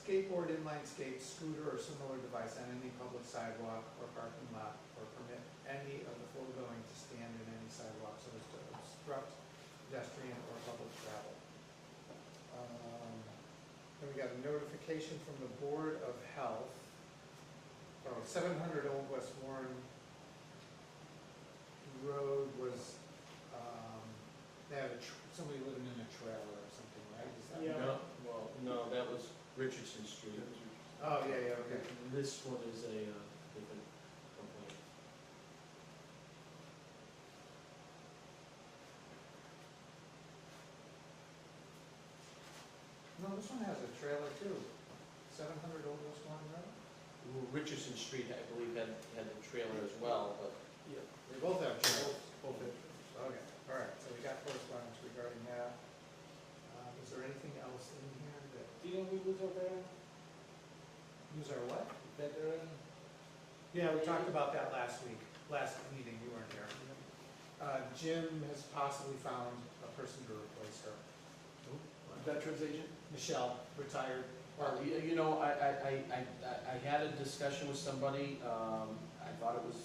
skateboard, inline skate, scooter, or similar device on any public sidewalk or parking lot, or permit any of the foregoing to stand in any sidewalk so as to obstruct pedestrian or public travel. Then we got a notification from the Board of Health. 700 Old West Warren Road was, they had somebody living in a trailer or something, right? Is that? Yeah. No, well, no, that was Richardson Street. Oh, yeah, yeah, okay. This one is a different complaint. No, this one has a trailer too. 700 Old West Warren Road? Well, Richardson Street, I believe, had the trailer as well, but They both have trailers. Both have trailers. Okay, all right, so we got correspondence regarding that. Is there anything else in here that, didn't we lose our veteran? use our what? Veteran? Yeah, we talked about that last week, last meeting, you weren't here. Jim has possibly found a person to replace her. Veterans agent? Michelle, retired. Well, I had a discussion with somebody, I thought it was,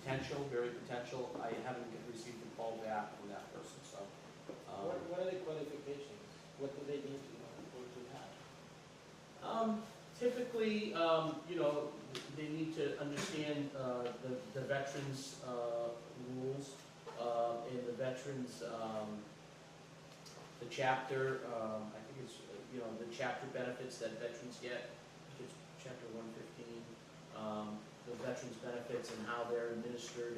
potential, very potential. I haven't received a call back from that person, so. What are the qualifications? What do they need to know or to have? Typically, they need to understand, the veterans, rules, and the veterans, the chapter, I think it's, the chapter benefits that veterans get, it's chapter 115, the veterans benefits and how they're administered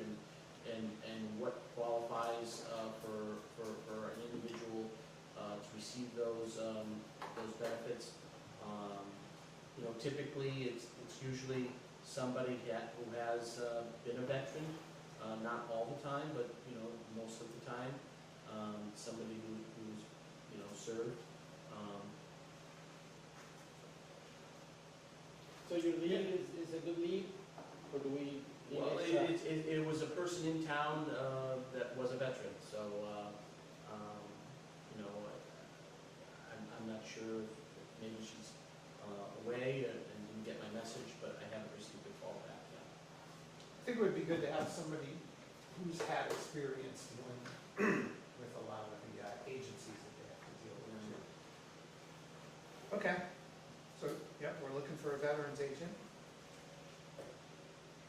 and what qualifies, for an individual, to receive those benefits. Typically, it's usually somebody who has, been a veteran, not all the time, but, most of the time, somebody who's, served. So your lead is a good lead, or do we need Well, extra? it was a person in town that was a veteran, so, you know, I'm not sure if maybe she's away and didn't get my message, but I haven't received a call back yet. I think it would be good to have somebody who's had experience dealing with a lot of the agencies that they have to deal with. too. Okay, so, yep, we're looking for a veterans agent.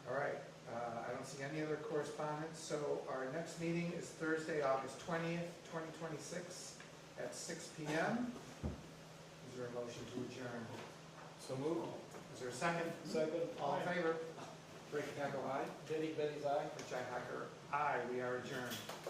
All right, I don't see any other correspondence, so our next meeting is Thursday, August 20th, 2026, at 6 PM. Is there a motion to adjourn? So move. Is there a second? Second. All in favor? Rick Hackle, aye. Derek Bailey's aye. Richi Hacker, aye. We are adjourned.